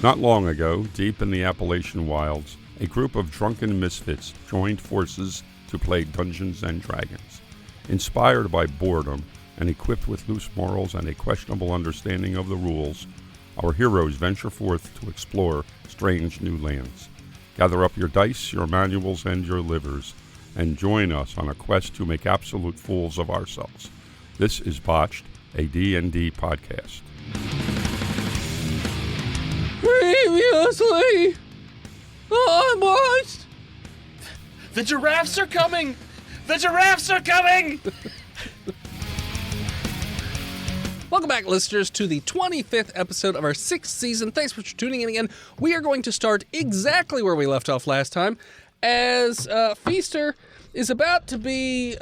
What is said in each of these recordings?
Not long ago, deep in the Appalachian wilds, a group of drunken misfits joined forces to play Dungeons and Dragons. Inspired by boredom and equipped with loose morals and a questionable understanding of the rules, our heroes venture forth to explore strange new lands. Gather up your dice, your manuals, and your livers, and join us on a quest to make absolute fools of ourselves. This is Botched, a D&D podcast. Previously on Botched. The giraffes are coming! The giraffes are coming! Welcome back, listeners, to the 25th episode of our 6th season. Thanks for tuning in again. We are going to start exactly where we left off last time, as Feaster is about to be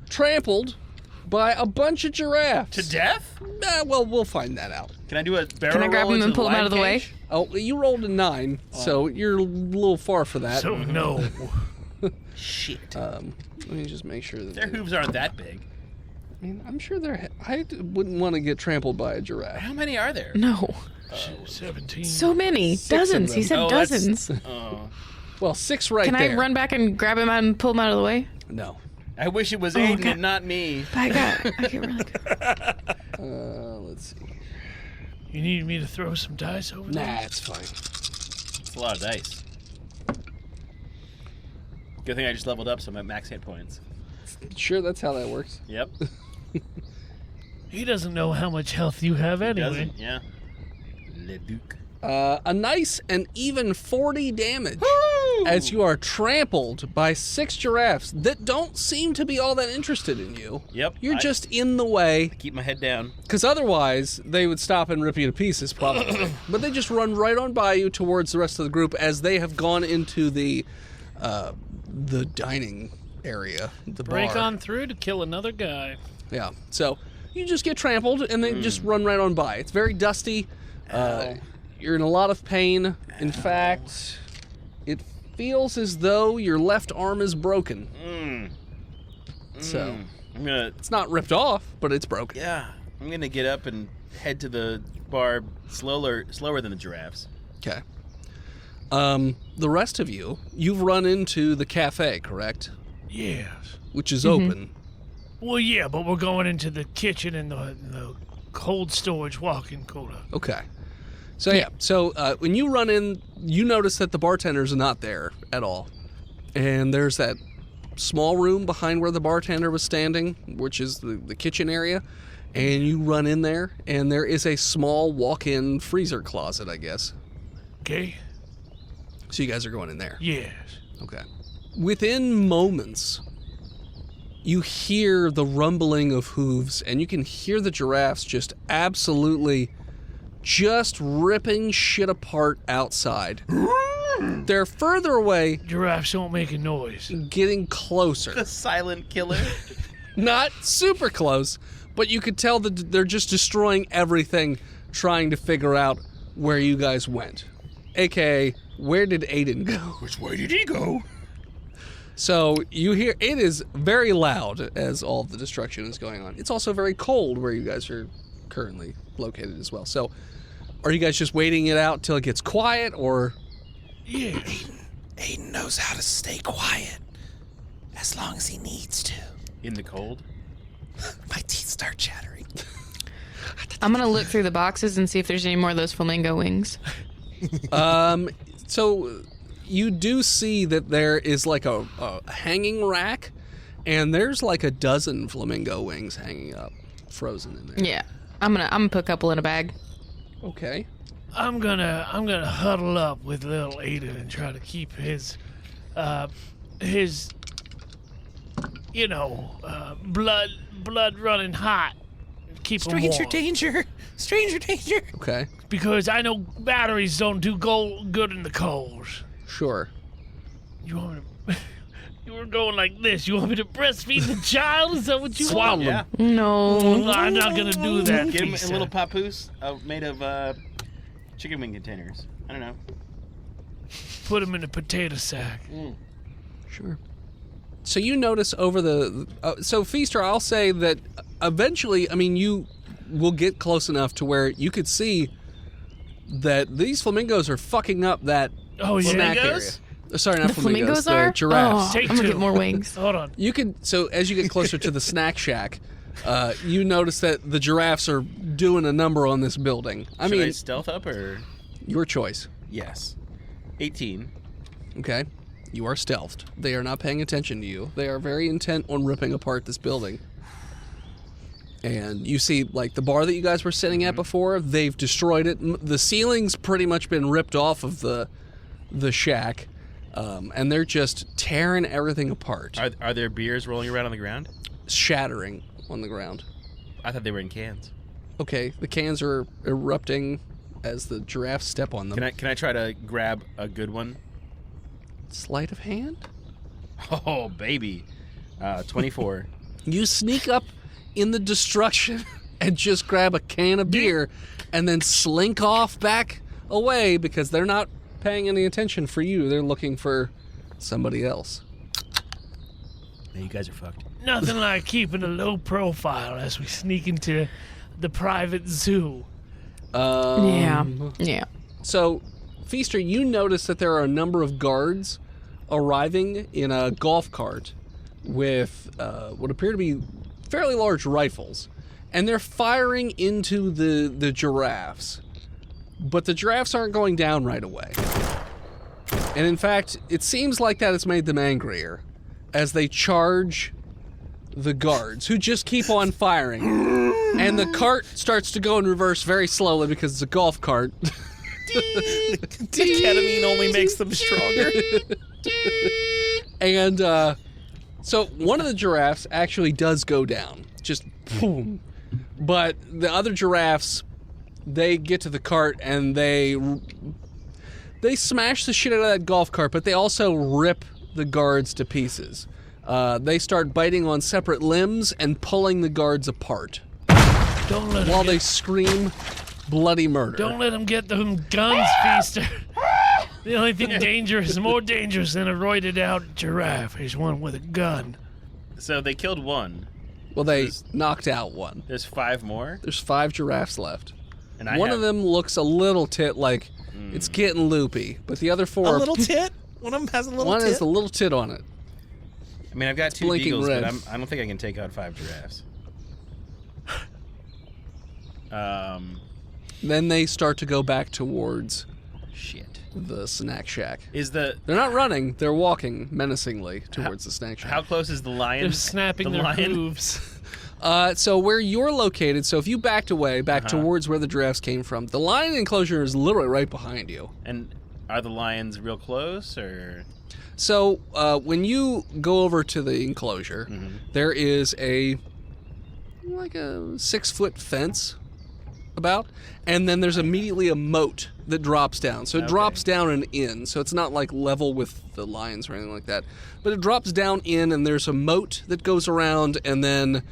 trampled by a bunch of giraffes. To death? Well, we'll find that out. Can I do a barrel Can I grab roll him into and pull him out of the way? cage? Oh, you rolled a 9, so you're a little far for that. So no. Shit. Let me just make sure that Their hooves aren't that big. I mean, I'm sure I wouldn't want to get trampled by a giraffe. How many are there? No. 17. So many. Six of Dozens. them. He said Oh, that's- dozens. Well, 6 right Can there. I run back and grab him out and pull him out of the way? No. I wish it was Aiden God. and not me. I get really good. Let's see. You need me to throw some dice over there? Nah, it's fine. It's a lot of dice. Good thing I just leveled up, so I'm at max hit points. Sure, that's how that works. Yep. He doesn't know how much health you have anyway. Doesn't, yeah. Le Duc. A nice and even 40 damage as you are trampled by 6 giraffes that don't seem to be all that interested in you. Yep. You're I just in the way, keep my head down. because otherwise they would stop and rip you to pieces, probably. But they just run right on by you towards the rest of the group as they have gone into the dining area, the Break bar. on through to kill another guy. Yeah. So you just get trampled and they just run right on by. It's very dusty. You're in a lot of pain. In fact, it feels as though your left arm is broken. So I'm gonna. it's not ripped off, but it's broken. Yeah. I'm gonna get up and head to the bar slower than the giraffes. Okay. The rest of you've run into the cafe, correct? Yes. Which is open. Well, yeah, but we're going into the kitchen and the cold storage walk-in cooler. Okay. So when you run in, you notice that the bartender's not there at all. And there's that small room behind where the bartender was standing, which is the kitchen area. And you run in there, and there is a small walk-in freezer closet, I guess. Okay? So you guys are going in there. Yes. Okay. Within moments, you hear the rumbling of hooves, and you can hear the giraffes just absolutely just ripping shit apart outside. They're further away, Giraffes don't make a noise. getting closer. The silent killer. Not super close, but you could tell that they're just destroying everything, trying to figure out where you guys went. AKA, where did Aiden go? Which way did he go? So you hear, it is very loud as all of the destruction is going on. It's also very cold where you guys are currently located as well. So are you guys just waiting it out till it gets quiet, or? Yes. Aiden knows how to stay quiet as long as he needs to. In the cold? My teeth start chattering. I'm going to look through the boxes and see if there's any more of those flamingo wings. So you do see that there is like a hanging rack, and there's like a dozen flamingo wings hanging up, frozen in there. Yeah. I'm gonna put a couple in a bag. Okay. I'm gonna huddle up with little Aiden and try to keep his blood running hot. Keep him Stranger warm. danger! Stranger danger! Okay. Because I know batteries don't do good in the cold. Sure. You want me to? You were going like this. You want me to breastfeed the child? Is that what you Swaddle want? him. Yeah. No. I'm not gonna do that. Get him a Lisa. little papoose made of chicken wing containers. I don't know. Put him in a potato sack. Sure. So you notice over the... so, Feaster, I'll say that eventually, I mean, you will get close enough to where you could see that these flamingos are fucking up that snack area. Flamingos? Sorry, not The flamingos. flamingos are? The giraffes. Oh, Take I'm gonna two. get more wings. Hold on. You can as you get closer to the snack shack, you notice that the giraffes are doing a number on this building. I Should mean, I stealth up or? your choice. Yes. 18. Okay, you are stealthed. They are not paying attention to you. They are very intent on ripping apart this building. And you see, like, the bar that you guys were sitting at before, they've destroyed it. The ceiling's pretty much been ripped off of the shack, and they're just tearing everything apart, Are there beers rolling around on the ground? shattering on the ground. I thought they were in cans. Okay, the cans are erupting as the giraffes step on them. Can I try to grab a good one? Sleight of hand? Oh, baby. 24. You sneak up in the destruction and just grab a can of beer and then slink off back away because they're not paying any attention for you. They're looking for somebody else. Now you guys are fucked. Nothing like keeping a low profile as we sneak into the private zoo. Yeah. So, Feaster, you notice that there are a number of guards arriving in a golf cart with what appear to be fairly large rifles, and they're firing into the giraffes. But the giraffes aren't going down right away. And in fact, it seems like that has made them angrier as they charge the guards, who just keep on firing. And the cart starts to go in reverse very slowly because it's a golf cart. Ketamine only makes them stronger. And so one of the giraffes actually does go down. Just boom. But the other giraffes, they get to the cart and they smash the shit out of that golf cart, but they also rip the guards to pieces. They start biting on separate limbs and pulling the guards apart Don't let while him they get, scream bloody murder. don't let them get them guns, Feaster. The only thing more dangerous than a roided out giraffe is one with a gun. So they killed one. Well, they knocked out one. There's 5 more. There's 5 giraffes left. And I One have, of them looks a little tit like it's getting loopy, but the other 4 A little tit? One of them has a little one tit? has a little tit on it. I mean, I've got 2 blinking beagles, red. but I don't think I can take out 5 giraffes. Then they start to go back towards Shit. the snack shack. Is the They're not running, they're walking menacingly towards the snack shack. how close is the lion? They're snapping the their lion? hooves. So where you're located, so if you backed away, back towards where the giraffes came from, the lion enclosure is literally right behind you. And are the lions real close or? So when you go over to the enclosure, there is a 6-foot fence about, and then there's immediately a moat that drops down. So it drops down and in, so it's not like level with the lions or anything like that. But it drops down in, and there's a moat that goes around, and then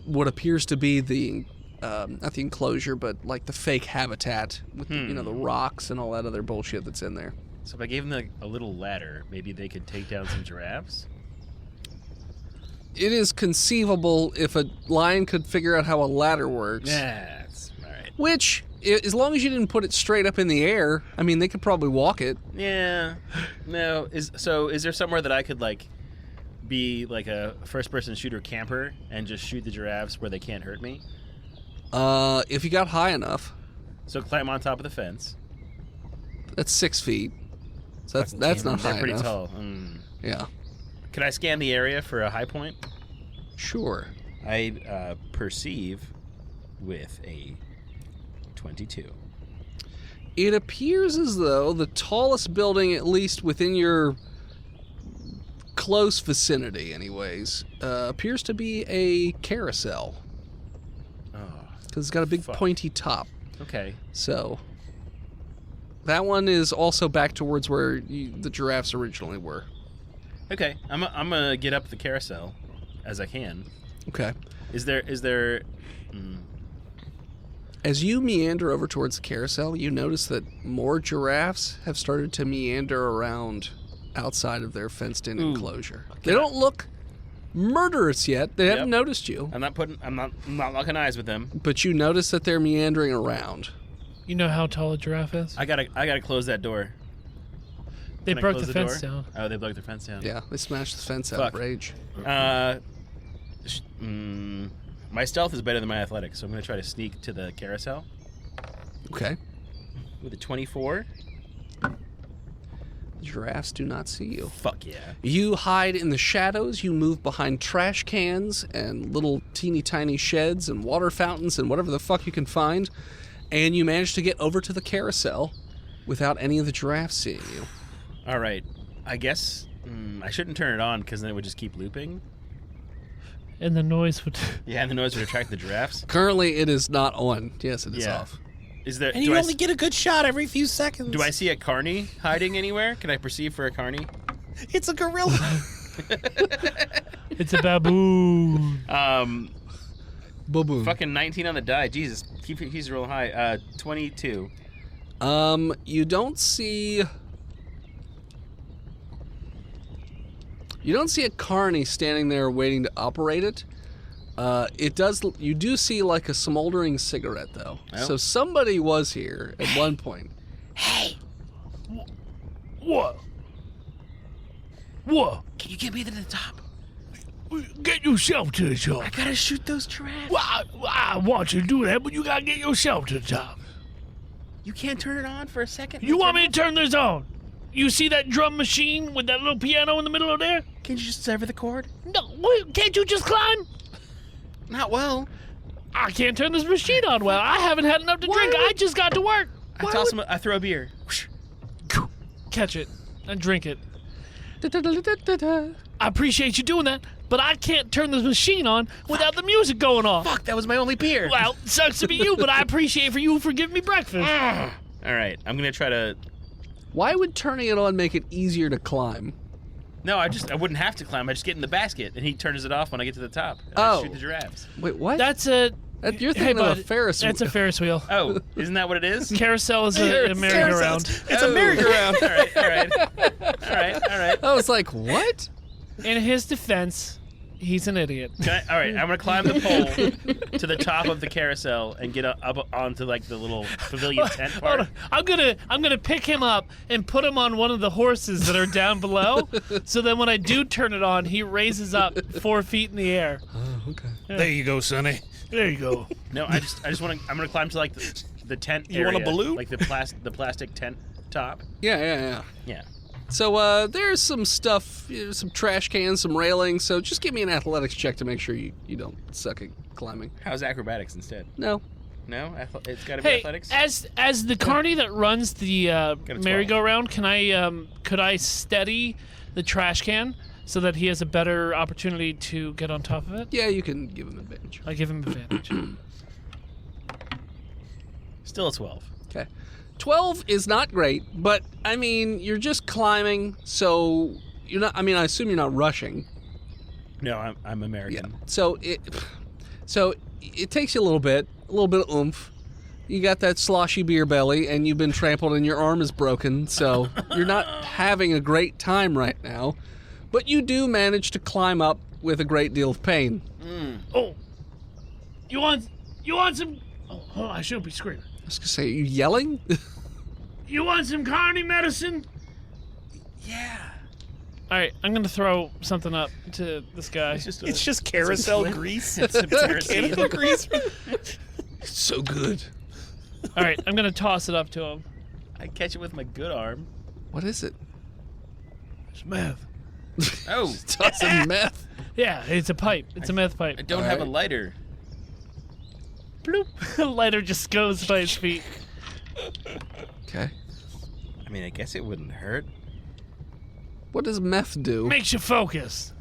what appears to be the not the enclosure, but like the fake habitat with the, the rocks and all that other bullshit that's in there. So if I gave them a little ladder, maybe they could take down some giraffes? It is conceivable if a lion could figure out how a ladder works. Yeah, that's all right. Which, as long as you didn't put it straight up in the air, I mean, they could probably walk it. Yeah. No. Is there somewhere that I could be like a first-person shooter camper and just shoot the giraffes where they can't hurt me? If you got high enough, So climb on top of the fence. that's 6 feet. So that's not They're high pretty enough. tall. Yeah, Can I scan the area for a high point? sure. I perceive with a 22. It appears as though the tallest building, at least within your close vicinity, anyways, appears to be a carousel Oh, because it's got a big Fuck. pointy top. okay. So that one is also back towards where the giraffes originally were. Okay, I'm gonna get up the carousel as I can. Okay. Is there? As you meander over towards the carousel, you notice that more giraffes have started to meander around outside of their fenced-in enclosure. They don't look murderous yet. They haven't noticed you, I'm not locking eyes with them. but you notice that they're meandering around. You know how tall a giraffe is? I gotta close that door. They Can I broke close the fence door? down. Oh, they broke the fence down. Yeah, they smashed the fence out Fuck. of rage. My stealth is better than my athletics, so I'm gonna try to sneak to the carousel Okay. with a 24. Giraffes do not see you. Fuck yeah. You hide in the shadows. You move behind trash cans and little teeny tiny sheds and water fountains and whatever the fuck you can find. And you manage to get over to the carousel without any of the giraffes seeing you. All right. I guess I shouldn't turn it on because then it would just keep looping. And the noise would... Yeah, and the noise would attract the giraffes. Currently, it is not on. Yes, it is Yeah. off. Is there? And you only get a good shot every few seconds. Do I see a carny hiding anywhere? Can I perceive for a carny? It's a gorilla. It's a baboon. Baboon. Fucking 19 on the die. Jesus, he's real high. 22. You don't see... You don't see a carny standing there waiting to operate it. You do see like a smoldering cigarette though. Oh. So somebody was here at one point. Hey, What? What? can you get me to the top? Get yourself to the top. I gotta shoot those giraffes. Well, I want you to do that, but you gotta get yourself to the top. You can't turn it on for a second? You want me to turn this on? You see that drum machine with that little piano in the middle of there? Can you just sever the cord? No, can't you just climb? Not well. I can't turn this machine on well. I haven't had enough to drink. I just got to work. I throw a beer. Catch it and drink it. Da-da-da-da-da-da. I appreciate you doing that, but I can't turn this machine on without the music going off. Fuck, that was my only beer. Well, sucks to be you, but I appreciate you for giving me breakfast. All right, I'm gonna try to. Why would turning it on make it easier to climb? No, I wouldn't have to climb. I just get in the basket, and he turns it off when I get to the top. And Oh. I shoot the giraffes. Wait, what? That's a... You're thinking of a Ferris wheel. That's a Ferris wheel. Oh, isn't that what it is? Carousel is a merry-go-round. It's a merry-go-round. All right. I was like, what? In his defense, he's an idiot. All right, I'm gonna climb the pole to the top of the carousel and get up onto like the little pavilion tent part. Hold on. I'm gonna pick him up and put him on one of the horses that are down below. So then when I do turn it on, he raises up 4 feet in the air. Oh, okay. There you go, Sonny. There you go. No, I just want to. I'm gonna climb to like the tent You area. want a balloon? Like the plastic tent top. Yeah. Yeah. So there's some stuff, some trash cans, some railings. So just give me an athletics check to make sure you don't suck at climbing. How's acrobatics instead? No. No, it's got to be Hey, athletics. as the carny that runs the a merry-go-round, could I steady the trash can so that he has a better opportunity to get on top of it? Yeah, you can give him advantage. I give him advantage. Still a 12. Okay. 12 is not great, but I mean, you're just climbing, so you're not. I mean, I assume you're not rushing. No, I'm American. Yeah. So it takes you a little bit of oomph. You got that sloshy beer belly, and you've been trampled, and your arm is broken, so you're not having a great time right now. But you do manage to climb up with a great deal of pain. Oh, you want some? Oh, I shouldn't be screaming. I was gonna say, are you yelling? You want some carny medicine? Yeah. All right, I'm gonna throw something up to this guy. It's just carousel grease. It's some kerosene. Mechanical grease. So good. All right, I'm gonna toss it up to him. I catch it with my good arm. What is it? It's meth. Oh, Tossing meth. Yeah, it's a pipe. It's a meth I pipe. don't have a lighter. Bloop. Lighter just goes by his feet. Okay. I mean, I guess it wouldn't hurt. What does meth do? Makes you focus.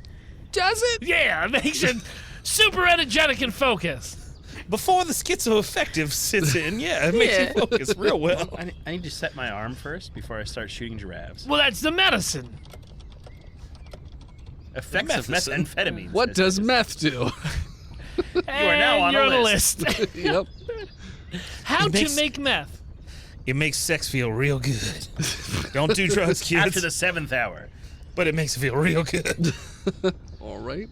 Does it? Yeah, it makes you super energetic and focused. Before the schizoaffective sits in, yeah, it makes you focus real well. I need to set my arm first before I start shooting giraffes. Well, that's the medicine. Effects of Methicin. methamphetamine. What does meth do? You are now on you're a on list. Yep. How It makes- to make meth? It makes sex feel real good. Don't do drugs, kids. After the 7th hour. But it makes it feel real good. All right.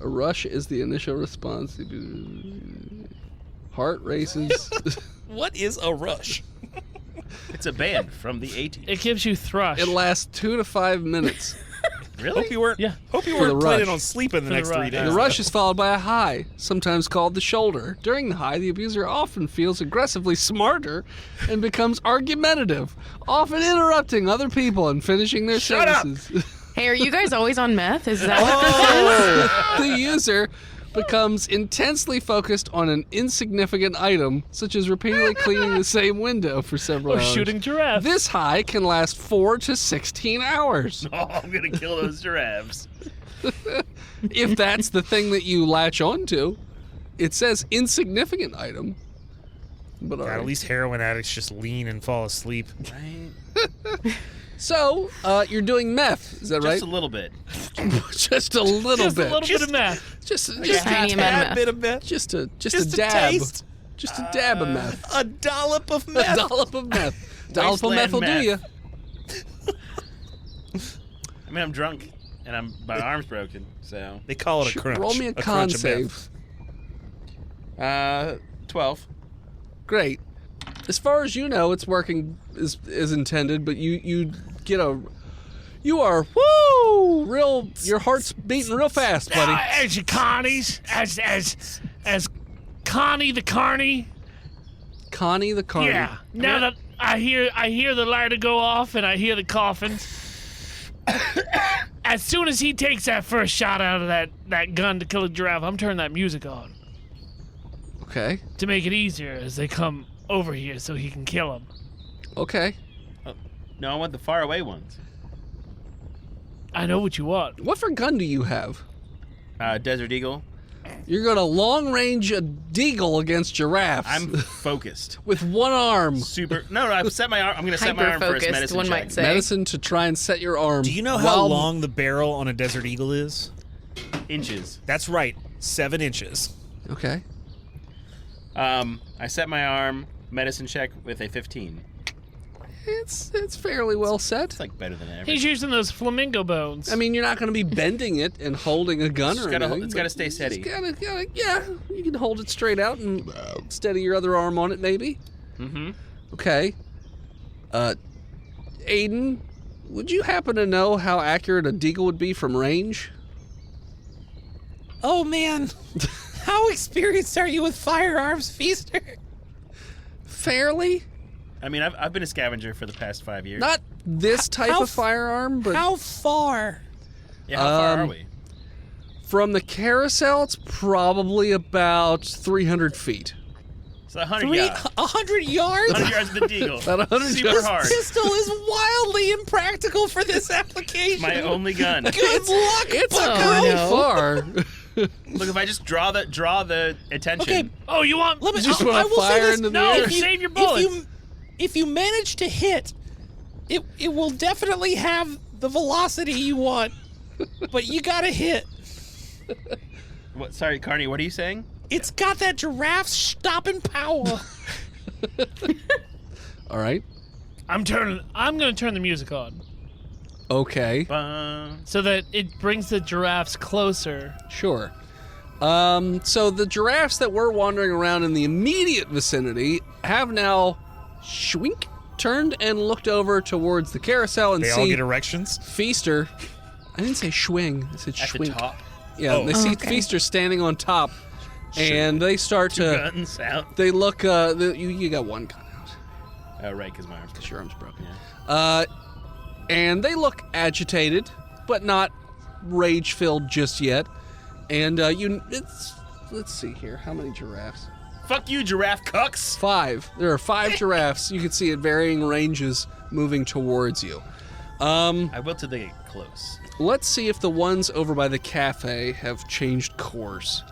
A rush is the initial response. Heart races. What is a rush? It's a band from the 80s. It gives you thrush. It lasts 2 to 5 minutes. Really? Hope you weren't. Yeah. Hope you For the weren't planning rush. on sleeping the For the next 3 rush. days. The rush is followed by a high, sometimes called the shoulder. During the high, the abuser often feels aggressively smarter and becomes argumentative, often interrupting other people and finishing their sentences. Hey, are you guys always on meth? Is that what this is? The user becomes intensely focused on an insignificant item, such as repeatedly cleaning the same window for several Or hours. shooting giraffes. This high can last 4 to 16 hours. Oh, I'm going to kill those giraffes. If that's the thing that you latch onto. It says insignificant item. But God, alright. at least heroin addicts just lean and fall asleep. Right? So, you're doing meth, is that right? Just a little bit. Just a little Just bit. a little bit of meth. Just a tiny amount of meth. bit of meth. just a Just a dab. taste. Just a dab of meth. A dollop of A meth. dollop of meth. Dollop of meth Wasteland will do you. I mean, I'm drunk, and my arm's broken, so... They call it a crunch. Roll me a con crunch of save. meth. 12. Great. As far as you know, it's working as intended, but you get a... You are, woo, your heart's beating real fast, buddy. As you Connie's, as Connie the Carney. Connie the Carney. Yeah. Now that I hear the lighter go off and I hear the coughing. As soon as he takes that first shot out of that gun to kill a giraffe, I'm turning that music on Okay. to make it easier as they come over here so he can kill them. Okay. No, I want the far away ones. I know what you want. What for gun do you have? Desert Eagle. You're going to long range a deagle against giraffes. I'm focused. with one arm. Super. No, I've set my arm. I'm going to set my arm first. Hyper-focused, Medicine one check. might say. Medicine to try and set your arm. Do you know how while- long the barrel on a Desert Eagle is? Inches. That's right, 7 inches. Okay. I set my arm. Medicine check with a 15. It's fairly well set. It's like better than average. He's using those flamingo bones. I mean, you're not going to be bending it and holding a gun It's or gotta- anything. it's but gotta stay steady. Yeah, you can hold it straight out and steady your other arm on it, maybe. Mm-hmm. Okay. Aiden, would you happen to know how accurate a deagle would be from range? Oh man, how experienced are you with firearms, Feaster? Fairly. I mean, I've been a scavenger for the past 5 years. Not this type how of firearm, but How far? Yeah, how far are um, we? from the carousel, it's probably about 300 feet. It's 100 yards. 100 yards? 100 yards of the deagle. About 100 Super yards. hard. Pistol is wildly impractical for this application. My only gun. Good luck, It's bucko. pretty no. far. Look, if I just draw the attention. Okay, oh, you want? let me Just I wanna will say fire this. into the No, air. save your bullets. If you manage to hit, it will definitely have the velocity you want, but you gotta hit. What? Sorry, Carney. What are you saying? It's got that giraffe stopping power. All right. I'm gonna turn the music on Okay. so that it brings the giraffes closer. Sure. So the giraffes that were wandering around in the immediate vicinity have now turned and looked over towards the carousel and They see all get erections. Feaster. I didn't say schwing. I said At the schwink. top. Yeah, Oh. they see Okay. Feaster standing on top, and they start to. Guns out. They look. You got one gun out. Oh, right, because my arm's Because your arm's broken. Yeah. And they look agitated, but not rage-filled just yet. And let's see here. How many giraffes? Fuck you, giraffe cucks. 5. There are 5 giraffes. You can see at varying ranges moving towards you. I will till they get close. Let's see if the ones over by the cafe have changed course.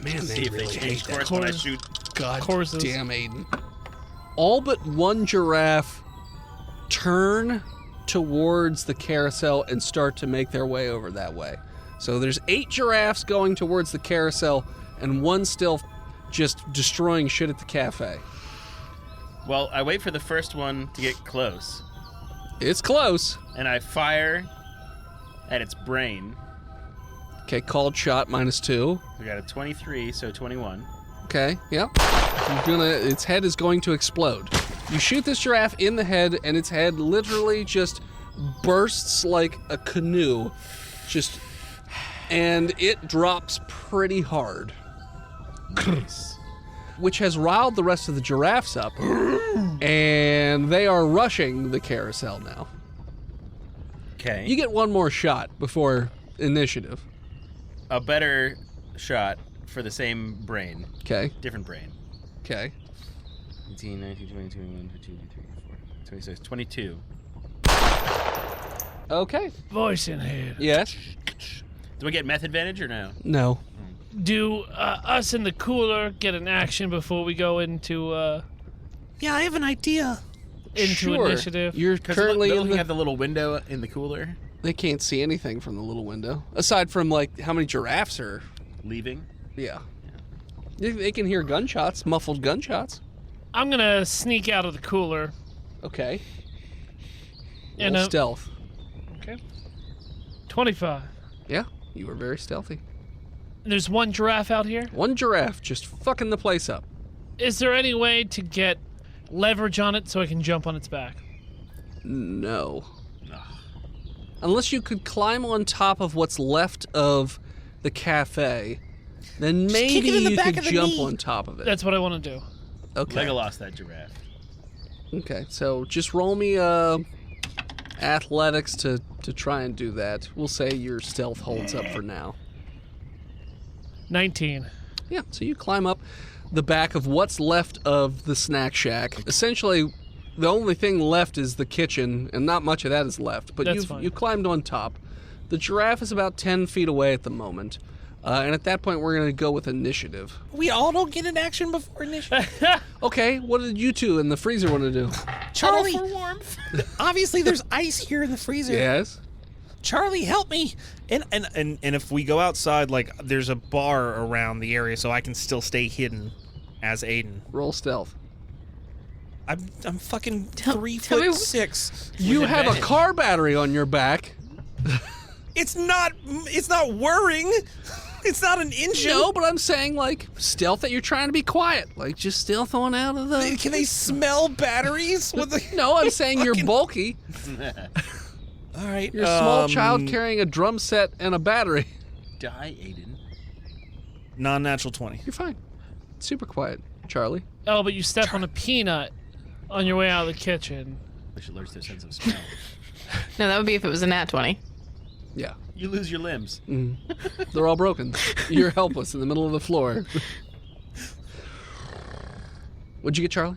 Man, See if they change course when I shoot. God Courses. damn, Aiden. All but one giraffe turn towards the carousel and start to make their way over that way. So there's 8 giraffes going towards the carousel and one still just destroying shit at the cafe. Well, I wait for the first one to get close, It's close. and I fire at its brain. Okay, called shot -2. We got a 23, so 21. Okay, yep. Its head is going to explode. You shoot this giraffe in the head, and its head literally just bursts like a canoe. And it drops pretty hard. Which has riled the rest of the giraffes up. And they are rushing the carousel now. Okay. You get one more shot before initiative. A better shot for the same brain. Okay. Different brain. Okay. 18, 19, 20, 21, 22, 23, 24, 26, 22. Okay. Voice in head. Yes. Do I get meth advantage or no? No. Do us in the cooler get an action before we go into Yeah, I have an idea. Sure. initiative? You're Because currently they're in looking the... at the little window in the cooler, They can't see anything from the little window. Aside from, like, how many giraffes are... leaving. Yeah. They can hear gunshots, muffled gunshots. I'm gonna sneak out of the cooler. Okay. And Roll stealth. Okay. 25. Yeah, you were very stealthy. There's one giraffe out here. One giraffe just fucking the place up. Is there any way to get leverage on it so I can jump on its back? No. Unless you could climb on top of what's left of the cafe, then kick maybe it in the you back could of the jump knee. on top of it. That's what I want to do. Okay. Legolas that giraffe. Okay, so just roll me athletics to try and do that. We'll say your stealth holds up for now. 19. Yeah, so you climb up the back of what's left of the snack shack. Essentially, the only thing left is the kitchen, and not much of that is left. But That's fine. you climbed on top. The giraffe is about 10 feet away at the moment. And at that point, we're going to go with initiative. We all don't get an action before initiative. Okay, what did you two in the freezer want to do? Charlie, For warmth. obviously there's ice here in the freezer. Yes? Charlie, help me. And if we go outside, like, there's a bar around the area, so I can still stay hidden as Aiden. Roll stealth. I'm fucking Tell- 3'6". You have a car battery on your back. It's not whirring. It's not an engine. No, but I'm saying, like, stealth that you're trying to be quiet. Like, just stealth on out of the... Can they smell batteries? With the... No, I'm saying you're bulky. All right. You're a small child carrying a drum set and a battery. Die, Aiden. Non-natural 20. You're fine. Super quiet, Charlie. Oh, but you step on a peanut on your way out of the kitchen. Which alerts their sense of smell. No, that would be if it was a nat 20. Yeah. You lose your limbs. They're all broken. You're helpless in the middle of the floor. What'd you get, Charlie?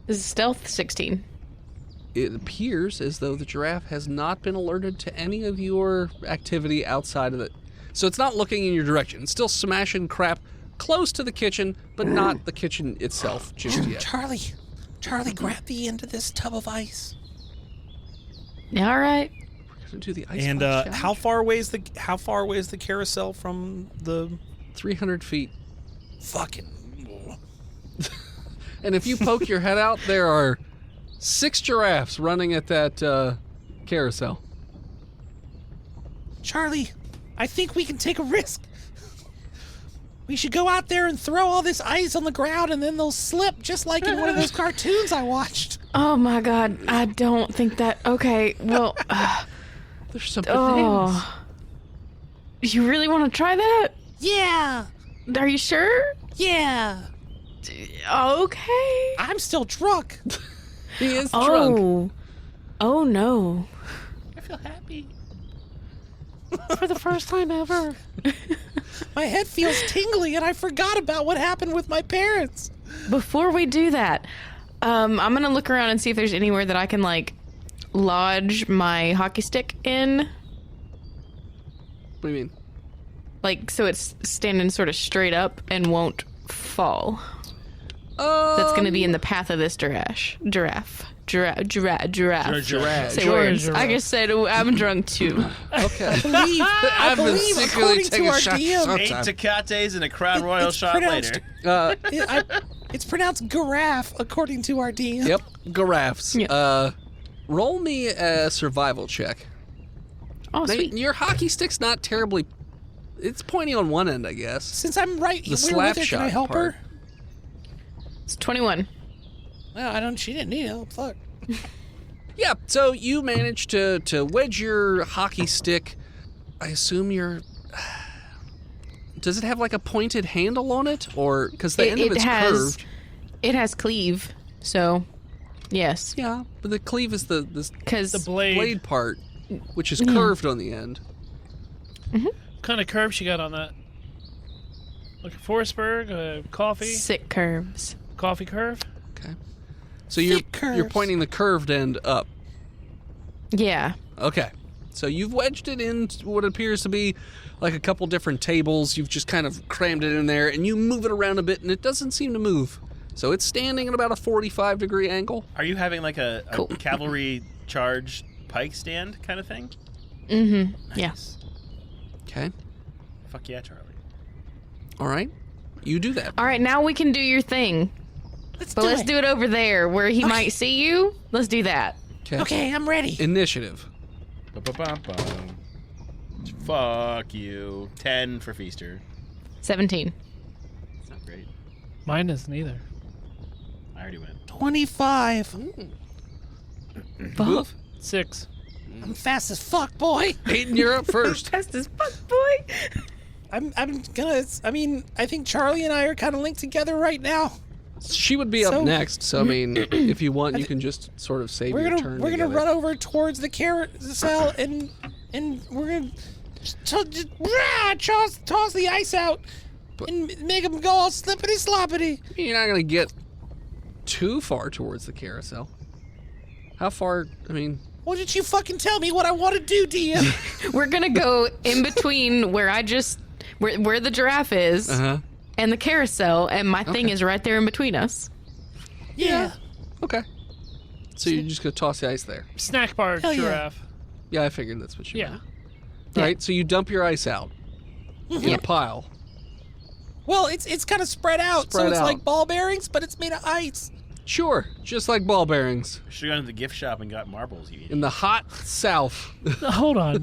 This is stealth 16. It appears as though the giraffe has not been alerted to any of your activity outside of it. So it's not looking in your direction. It's still smashing crap close to the kitchen, but not the kitchen itself just yet. Charlie, grab the end of this tub of ice. All right. We're gonna do the ice And box challenge. how far away is the carousel from the 300 feet. fucking? And if you poke your head out, there are 6 giraffes running at that carousel. Charlie, I think we can take a risk. We should go out there and throw all this ice on the ground and then they'll slip just like in one of those cartoons I watched. Oh my god, I don't think that. Okay, well. There's some bananas. Oh. You really want to try that? Yeah, Are you sure? yeah. Okay. I'm still drunk. He is drunk. Oh. Oh no. I feel happy. For the first time ever. My head feels tingly and I forgot about what happened with my parents. Before we do that, I'm gonna look around and see if there's anywhere that I can like lodge my hockey stick in, What do you mean? like so it's standing sort of straight up and won't fall. That's gonna be in the path of this giraffe. Giraffe. Say words. I just said I'm drunk too. Okay. I believe according to our DM, 8 Tecates and a Crown Royal shot pronounced- later. it's pronounced giraffe according to our DM. Yep, giraffes. Yeah. Roll me a survival check. Oh Now, sweet. your hockey stick's not terribly It's pointy on one end, I guess. Since I'm right The here slap with her, can I shot help part. her? It's 21. Well, she didn't need help. Fuck. Yeah, so you manage to wedge your hockey stick. I assume you're... Does it have like a pointed handle on it? Or... Because the end of it's curved. It has cleave, so... Yes. Yeah, but the cleave is the Because blade part, which is curved on the end. What kind of curve she got on that? Like a Forsberg, a coffee? sick curves. Coffee curve? Okay. So you're curves. pointing the curved end up. Yeah. Okay. So you've wedged it into what appears to be like a couple different tables. You've just kind of crammed it in there, and you move it around a bit, and it doesn't seem to move. So it's standing at about a 45-degree angle. Are you having like a Cool. cavalry charge pike stand kind of thing? Mm-hmm. Yeah. Nice. Okay. Fuck yeah, Charlie. All right. You do that. All right, now we can do your thing. Let's do it over there where he might see you. Let's do that. Okay, I'm ready. Initiative. Ba-ba-bum-bum. Fuck you. 10 for Feaster. 17. It's not great. Mine isn't either. I already went. 25. Move. 6. I'm fast as fuck, boy. Hayden, you're up first. Fast as fuck, boy. I think Charlie and I are kind of linked together right now. She would be up So- next, so I mean, if you want, you can just sort of save We're your gonna turn we're gonna together. run over towards the carousel and we're gonna toss the ice out and make them go all slippity sloppity. You're not going to get too far towards the carousel. How far, I mean... Why didn't you fucking tell me what I want to do, DM? We're gonna go in between where where the giraffe is and the carousel, and my thing is right there in between us. Yeah. Okay. So you're just going to toss the ice there. Snack bar Hell yeah. giraffe. Yeah, I figured that's what you Yeah. meant. All right, so you dump your ice out in a pile. Well, it's kind of spread out, so Spread it's out. like ball bearings, but it's made of ice. Sure, just like ball bearings. Should have gone to the gift shop and got marbles, you idiot. In the hot south. Hold on.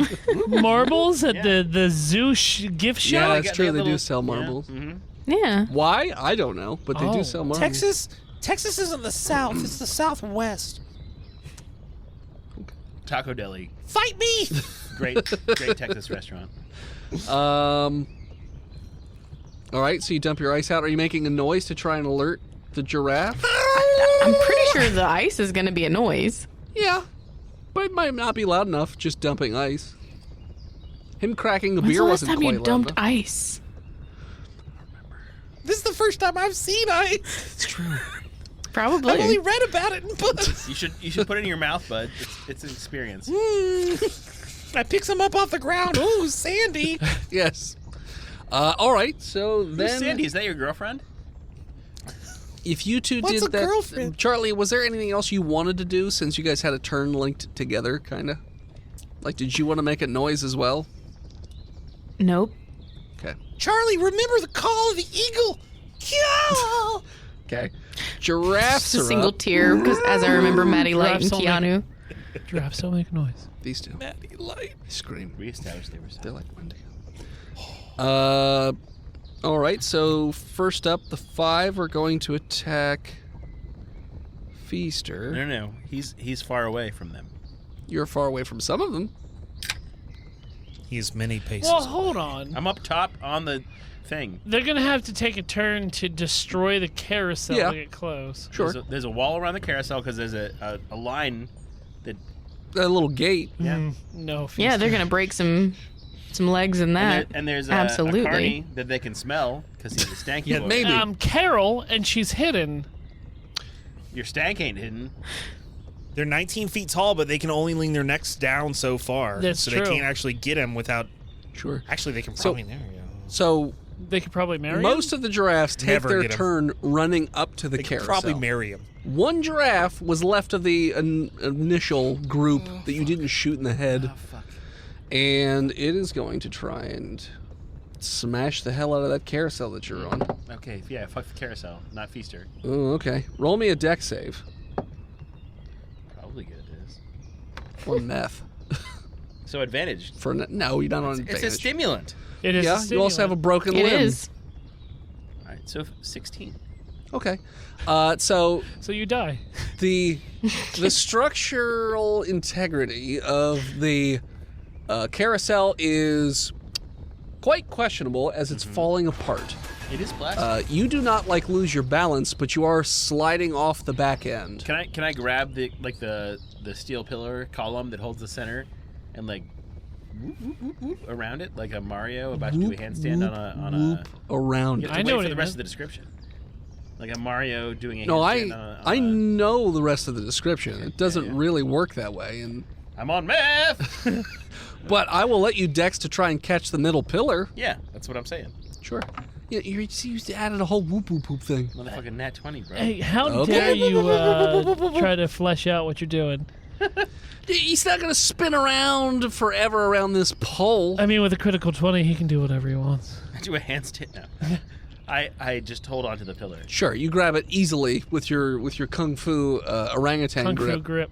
Marbles at the zoo gift shop? Yeah, they that's got- true. they They got do little- sell yeah, marbles. mhm. Yeah. Why? I don't know, but they Oh. do sell marbles. Texas isn't the south, it's the southwest. Taco Deli. Fight me! Great Texas restaurant. All right, so you dump your ice out. Are you making a noise to try and alert the giraffe? I'm pretty sure the ice is gonna be a noise. Yeah, but it might not be loud enough. Just dumping ice. Him cracking the When's beer the last wasn't time quite you loud dumped enough. ice? This is the first time I've seen ice. It's true. Probably. I've only read about it in books. You should put it in your mouth, bud. It's an experience. I pick some up off the ground. Ooh, Sandy. Yes. All right, so Who's then Sandy? Is that your girlfriend? if you two What's did a that, girlfriend? Charlie, was there anything else you wanted to do since you guys had a turn linked together, kind of? Like, did you want to make a noise as well? Nope. Okay. Charlie, remember the call of the eagle? Kill! Okay. Giraffes Just a are single up. tear, because as I remember Maddie Light and Giraffes don't Keanu. Giraffes don't make noise. These two. Maddie Light. They scream. We established they were They're like Wendigo. All right. So first up, the 5 are going to attack Feaster. No. He's far away from them. You're far away from some of them. He's many paces. Well, hold on. I'm up top on the thing. They're gonna have to take a turn to destroy the carousel Yeah. to get close. Sure. There's a wall around the carousel because there's a line that. That little gate. Yeah. No. Yeah, they're gonna break some legs in that. And there's Absolutely. a carny that they can smell because he's a stanky Yeah, boy. maybe. Carol, and she's hidden. Your stank ain't hidden. They're 19 feet tall, but they can only lean their necks down so far. That's so true. they can't actually get him without. Sure. Actually, they can So- probably. There you go. So They could probably marry most him? of the giraffes take Never their get 'em. turn running up to the They could carousel. probably marry him. One giraffe was left of the initial group that you didn't shoot in the head, Fuck. and it is going to try and smash the hell out of that carousel that you're on. Okay, yeah, fuck the carousel, not Feaster. Oh, okay. Roll me a deck save. Probably good it is. Or meth. So advantage. No, you're not on It's advantage. a stimulant. It is. Yeah, you also have a broken It limb. is. All right, so 16. Okay. So So you die. the structural integrity of the carousel is quite questionable as it's falling apart. It is plastic. You do not lose your balance, but you are sliding off the back end. Can I grab the steel pillar column that holds the center, and whoop, whoop, whoop, whoop around it like a Mario about to do a handstand on a around You it. have to I know wait what for it the rest is. of the description. Like a Mario doing a No, handstand I on a, know the rest of the description. It doesn't yeah. really work that way, and I'm on meth. but I will let you dex to try and catch the middle pillar. Yeah, that's what I'm saying. Sure. Yeah, you added a whole whoop whoop whoop thing. Motherfucking nat 20, bro. Hey, how Okay. dare you try to flesh out what you're doing? He's not gonna spin around forever around this pole. I mean, with a critical 20, he can do whatever he wants. I do a handstand now. I just hold on to the pillar. Sure, you grab it easily with your kung fu orangutan Kung grip. Fu grip.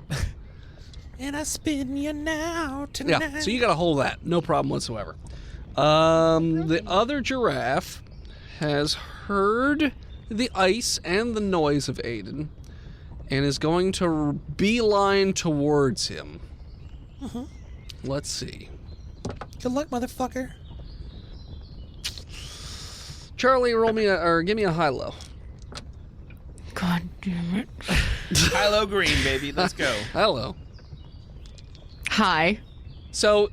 And I spin you now tonight. Yeah, so you got to hold that, no problem whatsoever. The other giraffe has heard the ice and the noise of Aiden, and is going to beeline towards him. Let's see. Good luck, motherfucker. Charlie, give me a high-low. God damn it. Kylo Green, baby. Let's go. Hello. Hi. So,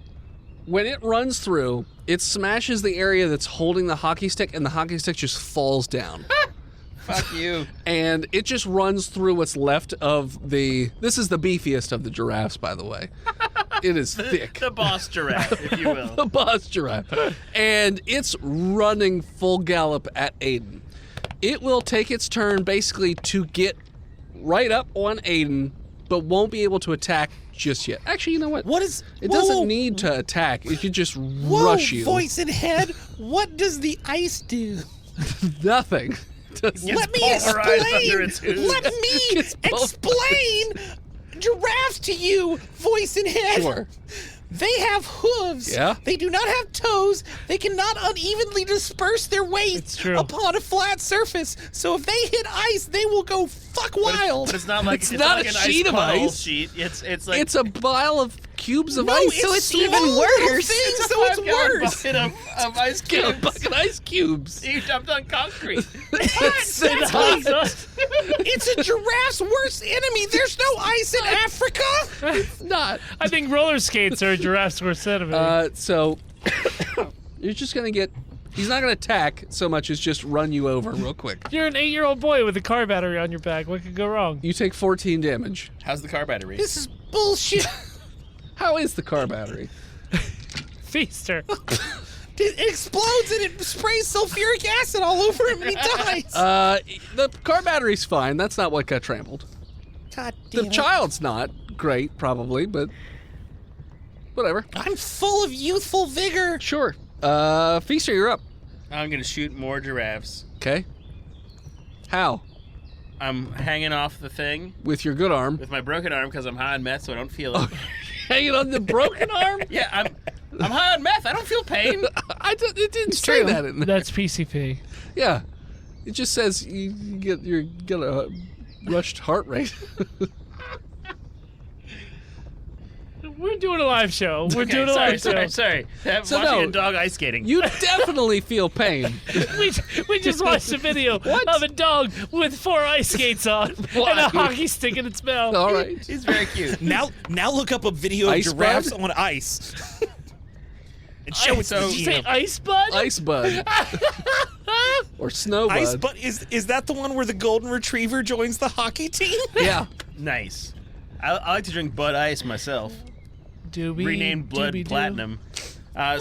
when it runs through, it smashes the area that's holding the hockey stick, and the hockey stick just falls down. Fuck you. And it just runs through what's left of the... This is the beefiest of the giraffes, by the way. It is thick. The boss giraffe, if you will. The boss giraffe. And it's running full gallop at Aiden. It will take its turn basically to get right up on Aiden, but won't be able to attack just yet. Actually, you know what? What is... It whoa, doesn't need to attack. It could just whoa, rush you. voice and head. What does the ice do? Nothing. Does- Gets Let me pulverized explain. under its hooves. Let me Gets explain giraffes to you, voice and head. Sure. They have hooves. Yeah. They do not have toes. They cannot unevenly disperse their weight It's true. upon a flat surface. So if they hit ice, they will go fuck wild. But it's not like It's not like a an sheet of puddle ice. Sheet. It's like It's a pile of cubes of No, ice. so it's even small worse. things, it's a so it's 5-gallon worse. bucket of ice Get a cubes. bucket of ice cubes. You jumped on concrete. It's It's a giraffe's worst enemy. There's no ice in Africa. not. I think roller skates are a giraffe's worst enemy. So you're just gonna get. He's not gonna attack so much as just run you over real quick. You're an 8-year-old boy with a car battery on your back. What could go wrong? You take 14 damage. How's the car battery? This is bullshit. How is the car battery? Feaster. It explodes and it sprays sulfuric acid all over him and he dies. The car battery's fine. That's not what got trampled. God The damn it. child's not great, probably, but whatever. I'm full of youthful vigor. Sure. Feaster, you're up. I'm gonna shoot more giraffes. Okay. How? I'm hanging off the thing With your good arm. with my broken arm because I'm high on meth, so I don't feel it. Hanging on the broken arm? Yeah, I'm high on meth. I don't feel pain. It didn't say true. that in there. That's PCP. Yeah. It just says you get a rushed heart rate. We're doing a live show. We're Okay, doing a live show. sorry. I'm So watching no, a dog ice skating. You definitely feel pain. We just watched a video of a dog with 4 ice skates on and Why? a hockey stick in its mouth. All right. He's very cute. Now look up a video of Ice giraffes Bud? on ice. And show it to the So- Did you say GM. Ice Bud? Ice Bud. Or Snow Bud. Ice Bud is that the one where the golden retriever joins the hockey team? Yeah. Nice. I like to drink Bud Ice myself. Doobie, Renamed Blood doobie-doo. Platinum.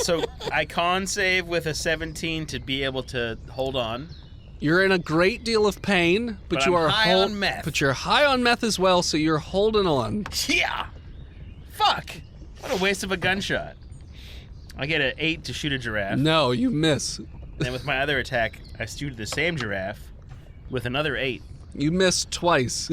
So I con save with a 17 to be able to hold on. You're in a great deal of pain, but But you I'm are high on meth. But you're high on meth as well, so you're holding on. Yeah. Fuck. What a waste of a gunshot. I get an 8 to shoot a giraffe. No, you miss. And with my other attack, I shoot the same giraffe with another 8. You miss twice.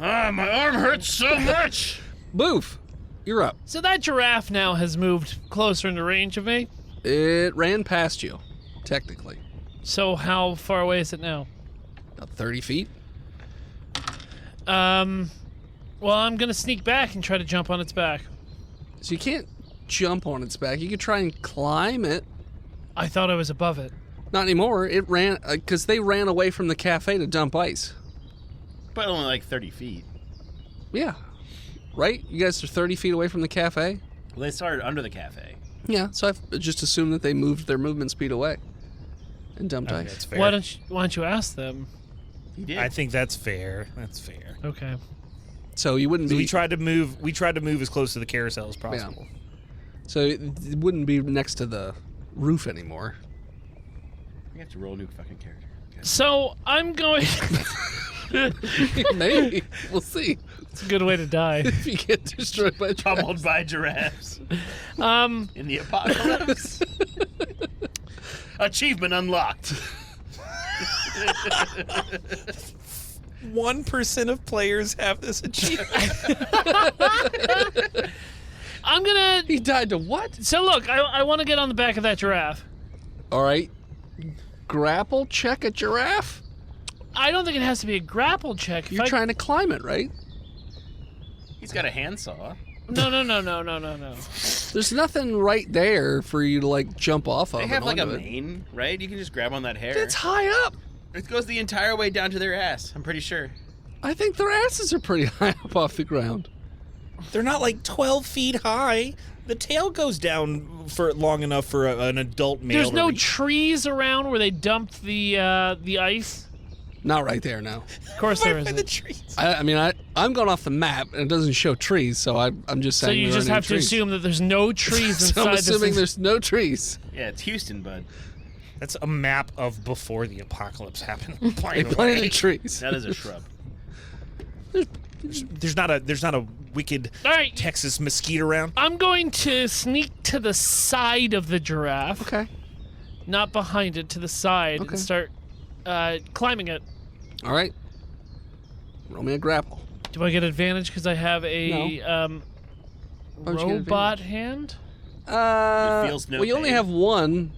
Ah, my arm hurts so much. Boof. You're up. So that giraffe now has moved closer into range of me. It ran past you, technically. So how far away is it now? About 30 feet. Well, I'm gonna sneak back and try to jump on its back. So you can't jump on its back. You could try and climb it. I thought I was above it. Not anymore. It ran, because they ran away from the cafe to dump ice. But only like 30 feet. Yeah. Right? You guys are 30 feet away from the cafe? Well, they started under the cafe. Yeah, so I've just assumed that they moved their movement speed away and dumped Okay, ice. that's fair. Why don't you ask them? He did. I think that's fair. That's fair. Okay. So you wouldn't So be... we tried to move as close to the carousel as possible. So it wouldn't be next to the roof anymore. You have to roll a new fucking character. Okay. So I'm going. Maybe. We'll see. It's a good way to die. If you get destroyed by Pummeled by giraffes in the apocalypse. Achievement unlocked. 1% of players have this achievement. I'm gonna. He died to what? So look, I want to get on the back of that giraffe. All right. Grapple check a giraffe? I don't think it has to be a grapple check. You're trying to climb it, right? He's got a handsaw. No. There's nothing right there for you to, like, jump off of. They have like a onto it. mane, right? You can just grab on that hair. It's high up. It goes the entire way down to their ass, I'm pretty sure. I think their asses are pretty high up off the ground. They're not like 12 feet high. The tail goes down for long enough for an adult male. There's to no reach. trees around where they dumped the ice. Not right there, no. Of course there Right by the isn't. trees. I mean, I'm going off the map, and it doesn't show trees, so I'm just So saying you there just aren't have to any trees. assume that there's no trees So I'm inside assuming this. there's no trees. Yeah, it's Houston, bud. That's a map of before the apocalypse happened. They planted trees. That is a shrub. There's not a wicked All right, Texas mesquite around. I'm going to sneak to the side of the giraffe, Okay. not behind it, to the side, Okay. and start climbing it. All right. Roll me a grapple. Do I get advantage because I have a Why don't you get robot hand? It feels no well, you only pain. have one,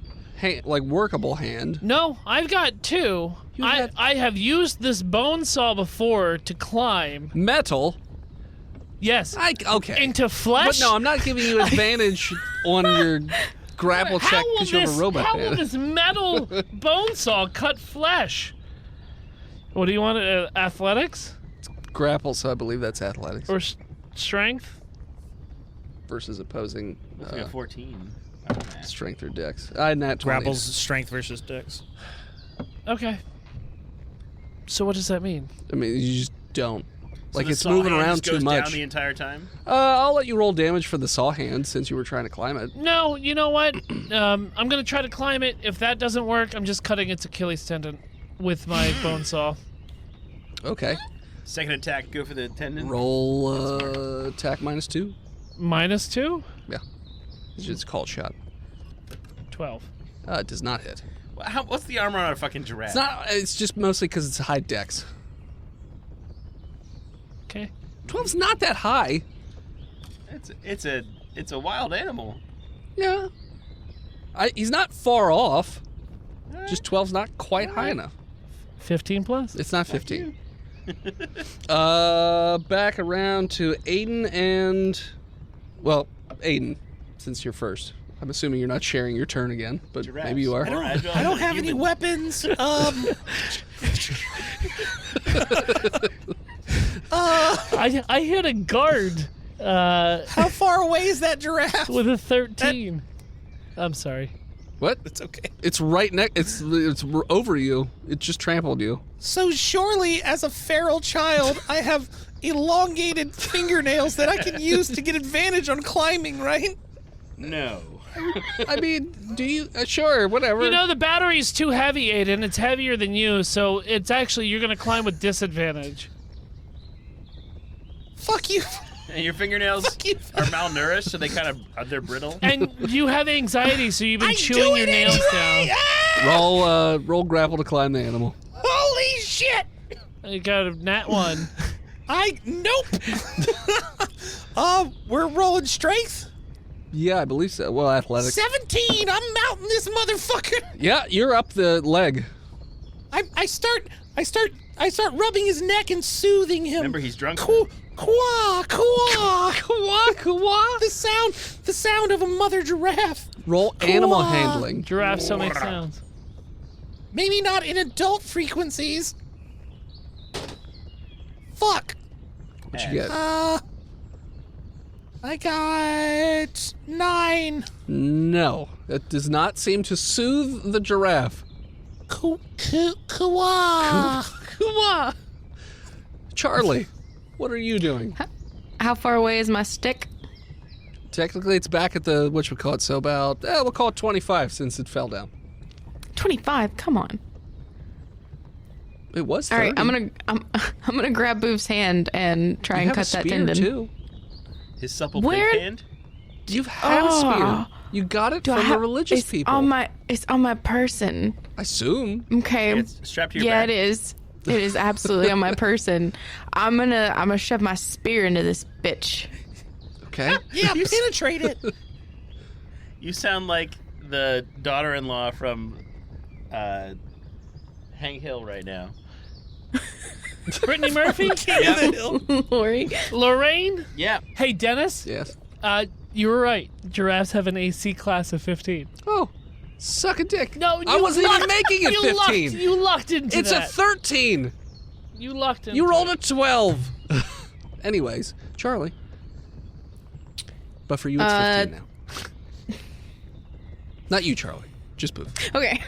like, workable hand. No, I've got two. You had- I have used this bone saw before to climb. Metal. Yes. Okay. Into flesh. But no, I'm not giving you advantage on your grapple check How will because you have a robot How will hand. this metal bone saw cut flesh? What do you want? Athletics Grapple, so I believe that's athletics or strength? versus opposing Looks like a 14. strength or dex. I nat 20. Grapples strength versus dex. Okay. So what does that mean? I mean, you just don't. Like, the it's saw moving hand around just too goes much. down the entire time? I'll let you roll damage for the saw hand since you were trying to climb it. No, you know what? I'm gonna try to climb it. If that doesn't work, I'm just cutting its Achilles tendon with my bone saw. Okay. Second attack, go for the tendon. Roll attack -2. -2? Yeah. It's just called shot. 12. It does not hit. What's the armor on a fucking giraffe? It's not. It's just mostly because it's a high dex. Okay. 12's not that high. It's a wild animal. Yeah. He's not far off. Just 12's not quite high enough. 15 plus? It's not 15. Back around to Aiden and... Well, Aiden, since you're first. I'm assuming you're not sharing your turn again, but Giraffes. maybe you are. More agile I don't than have any human. weapons. I hit a guard How far away is that giraffe? with a 13. I'm sorry. What? It's okay. It's right next. It's over you. It just trampled you. So surely, as a feral child, I have elongated fingernails that I can use to get advantage on climbing, right? No. I mean, do you? Sure, whatever. You know, the battery's too heavy, Aiden. It's heavier than you, so it's actually, you're going to climb with disadvantage. Fuck you. And your fingernails Fuck you. are malnourished, so they're brittle. And you have anxiety, so you've been I chewing do your it nails anyway! down. Ah! roll grapple to climb the animal. Holy shit! You got a nat 1. Nope. We're rolling strength. Yeah, I believe so. Well, athletics. 17. I'm mounting this motherfucker. Yeah, you're up the leg. I start rubbing his neck and soothing him. Remember, he's drunk. Kwa, kwa, kwa. Kwa, kwa. The sound of a mother giraffe. Roll animal Kwa. handling. Giraffes don't make sounds. Maybe not in adult frequencies. Fuck. What you get? I got 9. No, that does not seem to soothe the giraffe. Kwa. Kwa. Charlie, what are you doing? How far away is my stick? Technically, it's back at the whatchamacallit, so about, we'll call it 25 since it fell down. 25. Come on. It was 30. All right, I'm gonna grab Boof's hand and try You and have cut a that spear, tendon. too. His supple Where- pig hand. You've had a spear. You got it from the religious it's people. It's on my person. I assume. Okay. It's strapped to your Yeah, back. it is. It is absolutely on my person. I'm gonna shove my spear into this bitch. Okay. Yeah, penetrate it. You sound like the daughter-in-law from Hank Hill right now. Brittany Murphy? Lori. Lorraine? Yeah. Hey, Dennis? Yes. You were right. Giraffes have an AC class of 15. Oh, suck a dick. No, I you wasn't even lucked- making it you 15. You lucked into It's that. a 13. You lucked into You rolled it. a 12. Anyways, Charlie. But for you, it's 15 now. Not you, Charlie. Just Boof. Okay.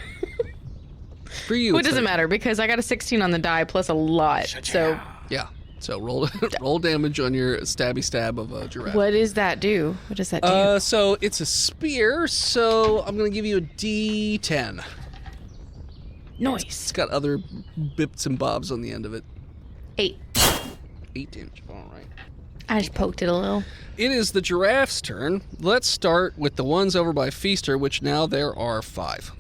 For you, Well, it it's doesn't 13. matter because I got a 16 on the die plus a lot. So Yeah. So roll damage on your stabby stab of a giraffe. what does that do? What does that do? So it's a spear, so I'm going to give you a D10. Nice. It's got other bits and bobs on the end of it. 8. 8 damage. All right. I just poked it a little. It is the giraffe's turn. Let's start with the ones over by Feaster, which now there are 5.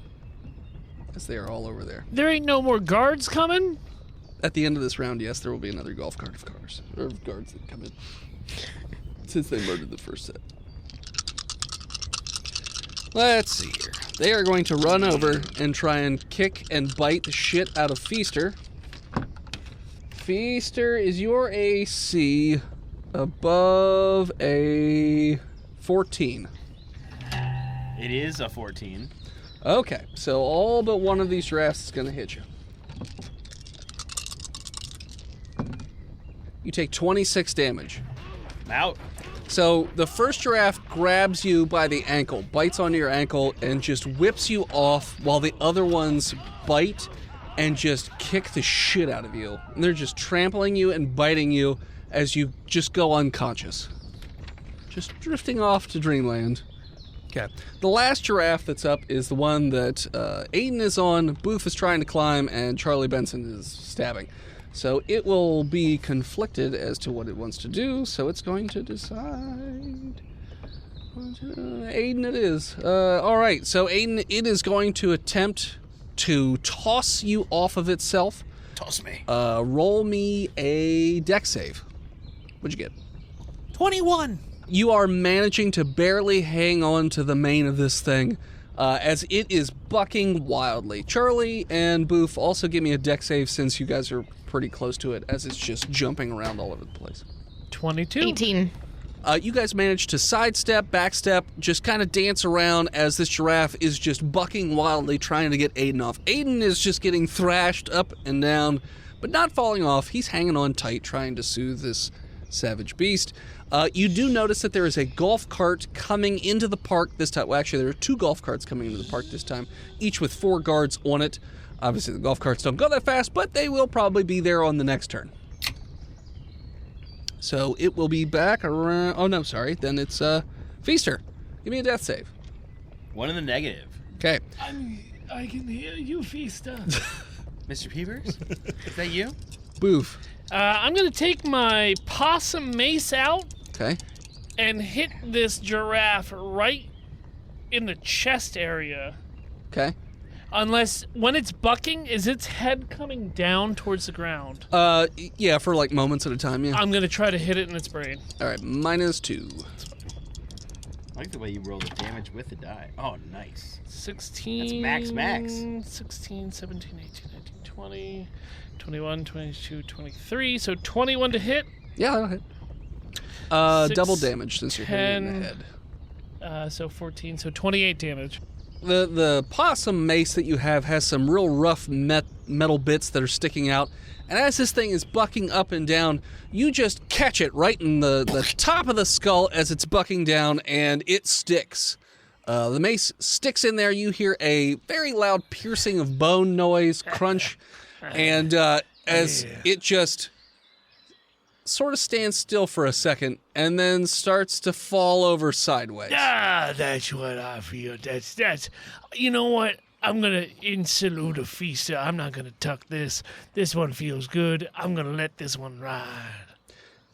Because they are all over there. There ain't no more guards coming? At the end of this round, yes, there will be another golf cart of cars. Or of guards that come in. Since they murdered the first set. Let's see here. They are going to run over and try and kick and bite the shit out of Feaster. Feaster, is your AC above a 14? It is a 14. Okay, so all but one of these giraffes is going to hit you. You take 26 damage. Out. So the first giraffe grabs you by the ankle, bites onto your ankle, and just whips you off while the other ones bite and just kick the shit out of you. And they're just trampling you and biting you as you just go unconscious. Just drifting off to dreamland. Okay. The last giraffe that's up is the one that Aiden is on, Boof is trying to climb, and Charlie Benson is stabbing. So it will be conflicted as to what it wants to do, so it's going to decide. Aiden it is. Alright, so Aiden, it is going to attempt to toss you off of itself. Toss me. Roll me a dex save. What'd you get? 21. You are managing to barely hang on to the mane of this thing as it is bucking wildly. Charlie and Boof, also give me a dex save since you guys are pretty close to it as it's just jumping around all over the place. 22. 18. You guys manage to sidestep, backstep, just kind of dance around as this giraffe is just bucking wildly trying to get Aiden off. Aiden is just getting thrashed up and down, but not falling off. He's hanging on tight trying to soothe this savage beast. You do notice that there is a golf cart coming into the park this time. Well, actually, there are 2 golf carts coming into the park this time, each with 4 guards on it. Obviously, the golf carts don't go that fast, but they will probably be there on the next turn. So it will be back around... Oh, no, sorry. Then it's Feaster. Give me a death save. 1 in the negative. Okay. I can hear you, Feasta. Mr. Peepers? Is that you? Boof. I'm going to take my possum mace out Okay. and hit this giraffe right in the chest area. Okay. Unless, when it's bucking, is its head coming down towards the ground? Yeah, for like moments at a time, yeah. I'm going to try to hit it in its brain. All right, -2. I like the way you roll the damage with the die. Oh, nice. 16. That's max. 16, 17, 18, 19, 20, 21, 22, 23. So 21 to hit. Yeah, that'll hit. 6, Double damage since you're hitting in the 10. head. So 14. So 28 damage. The possum mace that you have has some real rough metal bits that are sticking out. And as this thing is bucking up and down, you just catch it right in the top of the skull as it's bucking down, and it sticks. The mace sticks in there. You hear a very loud piercing of bone noise, crunch, and as it just sort of stands still for a second and then starts to fall over sideways. That's what I feel. That's. You know what? I'm gonna in salute a feaster. I'm not gonna tuck this. This one feels good. I'm gonna let this one ride.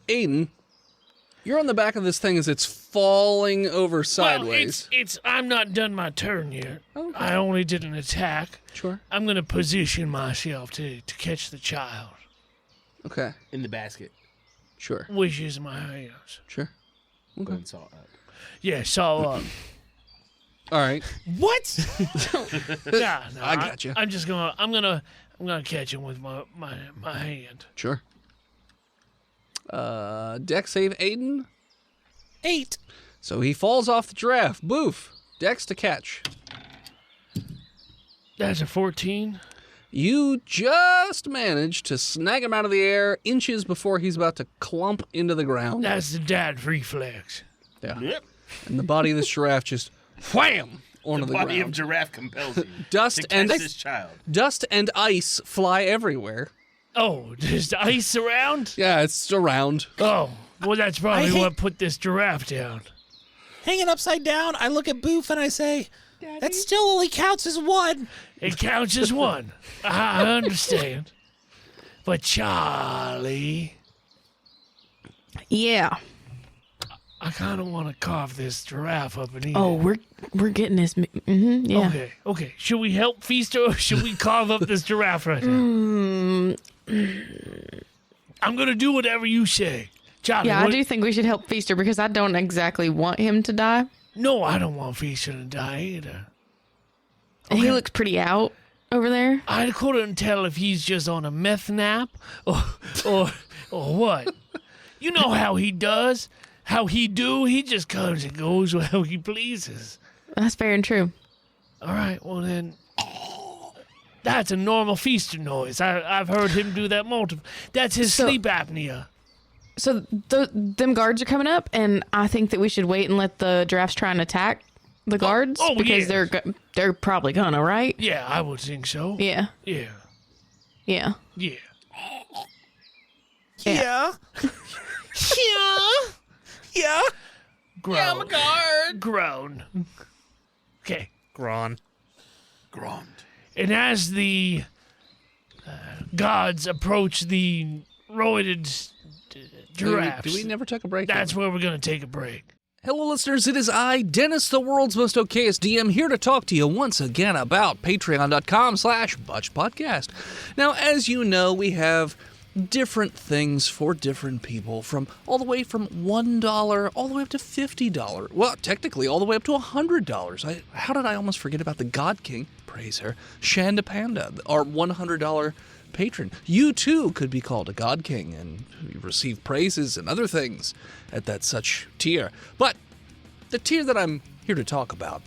Aiden, you're on the back of this thing as it's falling over sideways. Well, it's. I'm not done my turn yet. Okay. I only did an attack. Sure. I'm gonna position myself to catch the child, Okay. In the basket. Sure. which is my hands. Sure. Okay. Going saw up. Yeah, saw up. All right. What? Nah, I gotcha. I'm just gonna. I'm gonna catch him with my hand. Sure. Dex save Aiden. 8. So he falls off the giraffe. Boof. Dex to catch. That's a 14. You just managed to snag him out of the air inches before he's about to clump into the ground. That's the dad reflex. Yeah. Yep. And the body of this giraffe just wham onto the Body of ground. giraffe compels you Dust to catch and this child. dust and ice fly everywhere. Oh, there's ice around? Yeah, it's around. Oh, well, that's probably I hate- what put this giraffe down. Hanging upside down, I look at Boof and I say, that still only counts as 1. It counts as one. I understand. But Charlie, Yeah. I kind of want to carve this giraffe up and eat Oh, it. we're getting this. Yeah. Okay. Should we help Feaster or should we carve up this giraffe right now? I'm going to do whatever you say. Charlie, Yeah, I what- do think we should help Feaster because I don't exactly want him to die. No, I don't want Feaster to die either. And he looks pretty out over there. I couldn't tell if he's just on a meth nap or what. You know how he does. How he do. He just comes and goes where he pleases. That's fair and true. All right, well then, that's a normal Feaster noise. I've heard him do that multiple. That's his So- sleep apnea. So them guards are coming up, and I think that we should wait and let the giraffes try and attack the guards oh, because yes. they're probably gonna, right? Yeah, I would think so. Yeah. Yeah. Yeah. Yeah. Yeah. Yeah. Groan. Yeah, I'm a guard. Groan. Okay. Gron. Grond. And as the gods approach the roided giraffes, Do we never take a break? that's where we're going to take a break. Hello, listeners. It is I, Dennis, the world's most okayest DM, here to talk to you once again about patreon.com/botchedpodcast. Now, as you know, we have different things for different people, from all the way from $1 all the way up to $50. Well, technically, all the way up to $100. How did I almost forget about the God King? Praise her. Shanda Panda, our $100 patron. You too could be called a God King and receive praises and other things at that such tier. But the tier that I'm here to talk about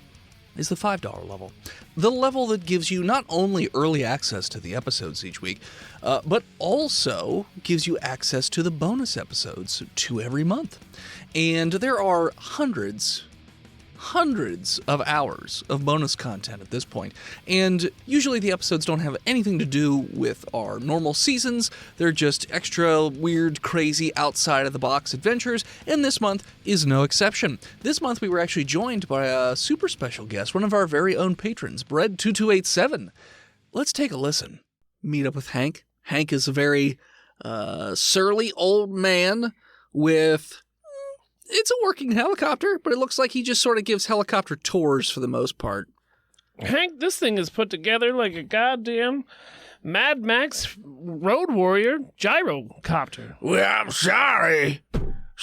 is the $5 level. The level that gives you not only early access to the episodes each week, but also gives you access to the bonus episodes 2 every month. And there are hundreds of hours of bonus content at this point. And usually the episodes don't have anything to do with our normal seasons. They're just extra weird, crazy, outside of the box adventures. And this month is no exception. This month we were actually joined by a super special guest, one of our very own patrons, Bread2287. Let's take a listen. Meet up with Hank. Hank is a very surly old man with... It's a working helicopter, but it looks like he just sort of gives helicopter tours for the most part. Hank, this thing is put together like a goddamn Mad Max Road Warrior gyrocopter. Well, I'm sorry.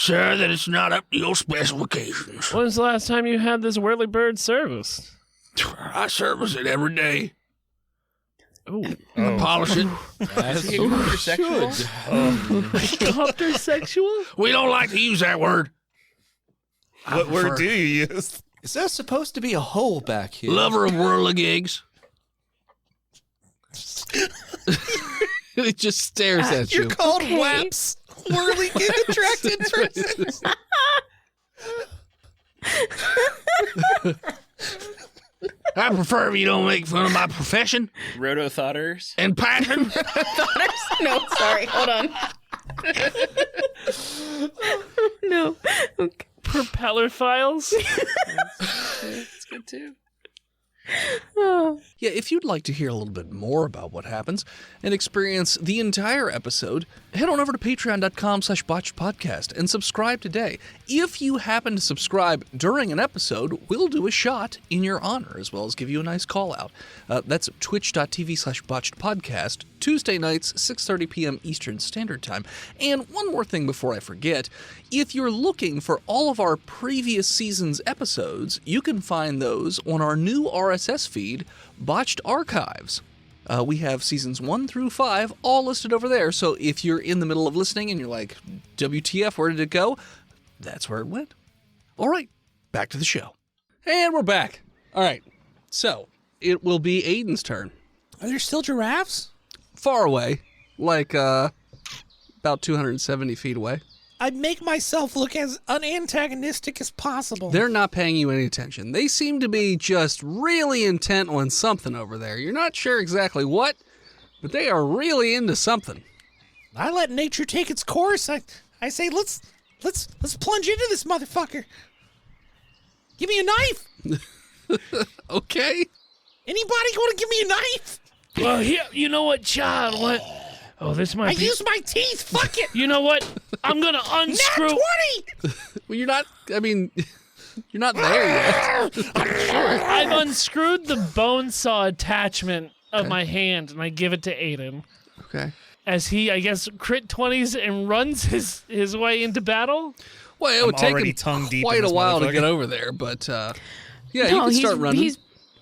Sir, that it's not up to your specifications. When's the last time you had this whirlybird serviced? I service it every day. Ooh. I polish it. Sexual? Sexual? We don't like to use that word. What word do you use? Is there supposed to be a hole back here? Lover of whirligigs. It just stares at You're you. called WAPs. Whirly Gig Attracted Person. I prefer if you don't make fun of my profession Roto-thotters? and passion. No, sorry. Hold on. No. Okay. Propeller files? It's good too. Oh. Yeah, if you'd like to hear a little bit more about what happens and experience the entire episode, head on over to patreon.com/botchedpodcast and subscribe today. If you happen to subscribe during an episode, we'll do a shot in your honor, as well as give you a nice call out. That's twitch.tv/botchedpodcast, Tuesday nights, 6:30 p.m. Eastern Standard Time. And one more thing before I forget, if you're looking for all of our previous season's episodes, you can find those on our new RSS feed, Botched Archives. We have seasons 1 through 5 all listed over there, so if you're in the middle of listening and you're like, WTF, where did it go? That's where it went. All right, back to the show. And we're back. All right, so it will be Aiden's turn. Are there still giraffes? Far away, like about 270 feet away. I make myself look as unantagonistic as possible. They're not paying you any attention. They seem to be just really intent on something over there. You're not sure exactly what, but they are really into something. I let nature take its course. I say let's plunge into this motherfucker. Give me a knife. Okay. Anybody want to give me a knife? Well, here, you know what, child? What? Oh, this might I be... use my teeth. Fuck it. You know what? I'm gonna unscrew... Nat 20. Well, you're not, I mean, you're not there yet. I've unscrewed the bone saw attachment of my hand, and I give it to Aiden. Okay. As he, I guess, crit 20s and runs his way into battle. Well, it would take already him tongue-deep in quite a this while to motherfucker. get over there, but yeah, No, you can start running. He's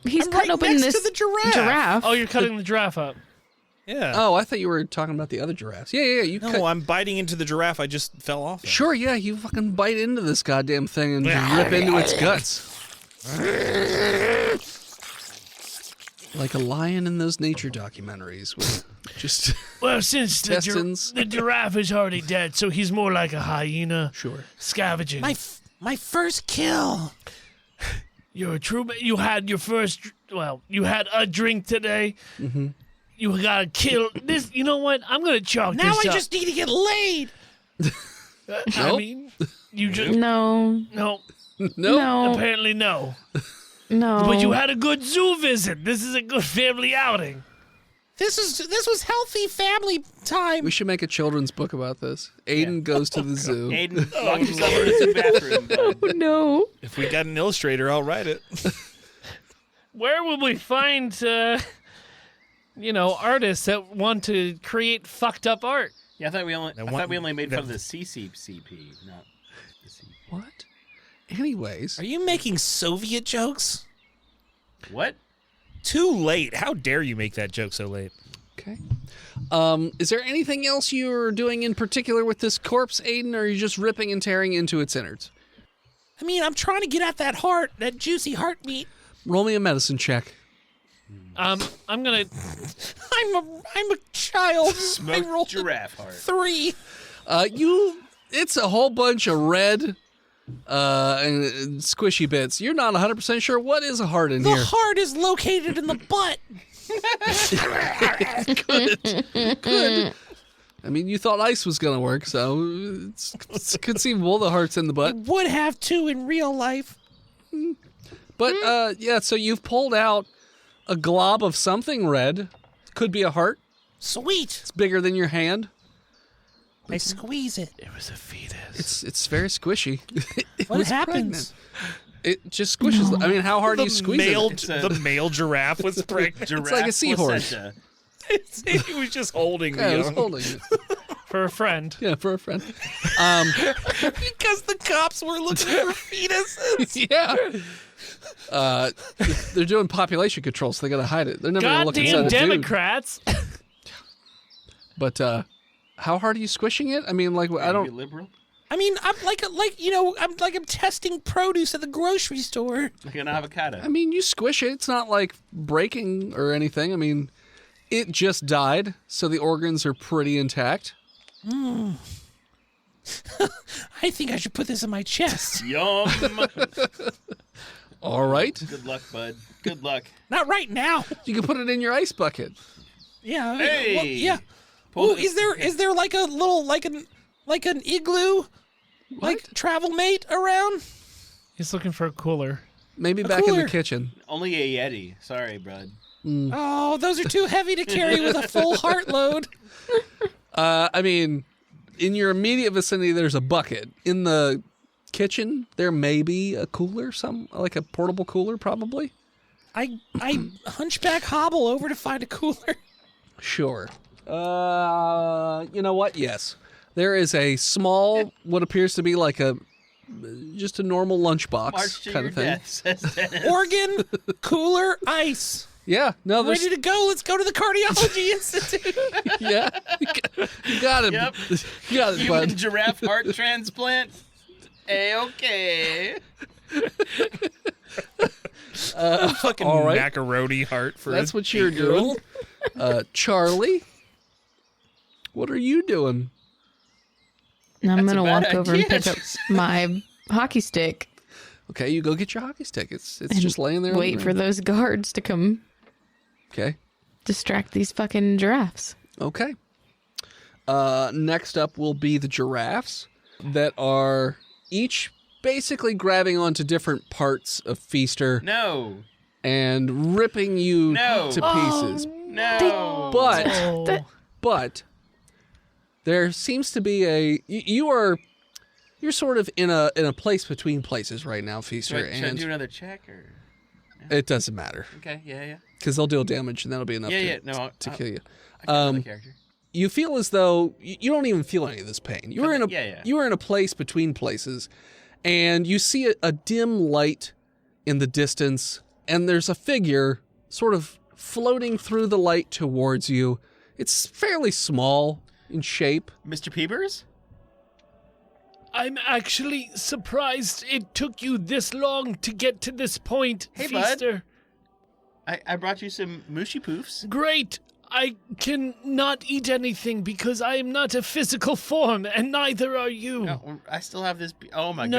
I'm cutting right open next this to the giraffe. Oh, you're cutting the giraffe up. Yeah. Oh, I thought you were talking about the other giraffes. Yeah, you No, cut. I'm biting into the giraffe. I just fell off. it. Sure, yeah, you fucking bite into this goddamn thing and rip into its guts. Like a lion in those nature documentaries with just Well, since Intestines. the giraffe is already dead, so he's more like a hyena. Sure. Scavenging. My first kill. You're a true man. You had your first... Well, you had a drink today. Mm-hmm. You gotta kill this. You know what? I'm gonna chalk Now this I up. just need to get laid. I Nope. mean, you just... no, No. no, Apparently no. no. But you had a good zoo visit. This is a good family outing. This was healthy family time. We should make a children's book about this. Aiden goes to the zoo. Aiden, lock yourself in the bathroom, bud. Oh, no. If we got an illustrator, I'll write it. Where would we find, artists that want to create fucked up art? Yeah, I thought we only made fun of the CCCP, not the C. What? Anyways, Are you making Soviet jokes? What? Too late. How dare you make that joke so late? okay. Is there anything else you're doing in particular with this corpse, Aiden, or are you just ripping and tearing into its innards? I mean, I'm trying to get at that heart, that juicy heart meat. Roll me a medicine check. I'm gonna... I'm a child. I Smoked rolled giraffe heart. 3. It's a whole bunch of red and squishy bits. You're not 100% sure what is a heart in The here. heart is located in the butt. Good. I mean, you thought ice was going to work, so it's conceivable the heart's in the butt. Would have to in real life. But, yeah, so you've pulled out a glob of something red. Could be a heart. Sweet. It's bigger than your hand. I squeeze it. It was a fetus. It's very squishy. It What was happens? pregnant. It just squishes. I mean, how hard do you squeeze The male giraffe was pregnant. Giraffe like a seahorse. placenta. He was just holding it? Yeah, I the was young. holding it. For a friend. Yeah, for a friend. Because the cops were looking for fetuses. Yeah. They're doing population control, so they gotta hide it. They're never gonna look inside Goddamn a dude. Democrats. But how hard are you squishing it? I mean, like, I You don't. liberal? I mean, I'm I'm testing produce at the grocery store. Like an avocado. I mean, you squish it. It's not like breaking or anything. I mean, it just died, so the organs are pretty intact. I think I should put this in my chest. Yum. All right. Good luck, bud. Good luck. Not right now. You can put it in your ice bucket. Yeah. Hey! Well, yeah. Pull Ooh, the- is there like a little like an igloo, like travel mate around? He's looking for a cooler. Maybe back in cooler. the kitchen. Only a Yeti. Sorry, bud. Oh, those are too heavy to carry with a full heart load. I mean, in your immediate vicinity, there's a bucket. In the kitchen, there may be a cooler, like a portable cooler, probably. I hunchback hobble over to find a cooler. Sure. You know what? Yes. There is a small, what appears to be like just a normal lunchbox March to kind your of thing. death, says Dennis. Organ, cooler, ice. Yeah. No, there's. Ready to go. Let's go to the Cardiology Institute. Yeah. You got it. Yep. You got it, Human bud. giraffe heart transplant. A-okay. Fucking all right. macaroni heart for That's a what you're doing. Charlie, what are you doing? I'm That's gonna a bad walk over and idea. pick up my hockey stick Okay, you go get your hockey stick. It's and just laying there. on the wait for ground. those guards to come Okay. distract these fucking giraffes. Okay. Next up will be the giraffes that are each basically grabbing onto different parts of Feaster No. and ripping you No. to pieces. No. But Oh. but there seems to be you're sort of in a place between places right now, Feaster, Should I and do another check or? it doesn't matter Okay. Yeah. because they'll deal damage and that'll be enough Yeah. to, Yeah. No. to kill you. I got another character. You feel as though you don't even feel any of this pain. You were in a Yeah. you were in a place between places, and you see a dim light in the distance, and there's a figure sort of floating through the light towards you. It's fairly small in shape. Mr. Peebers? I'm actually surprised it took you this long to get to this point, Hey, bud. Feaster. I brought you some mushy poofs. Great. I can not eat anything because I am not a physical form, and neither are you. No, I still have this. Oh my No,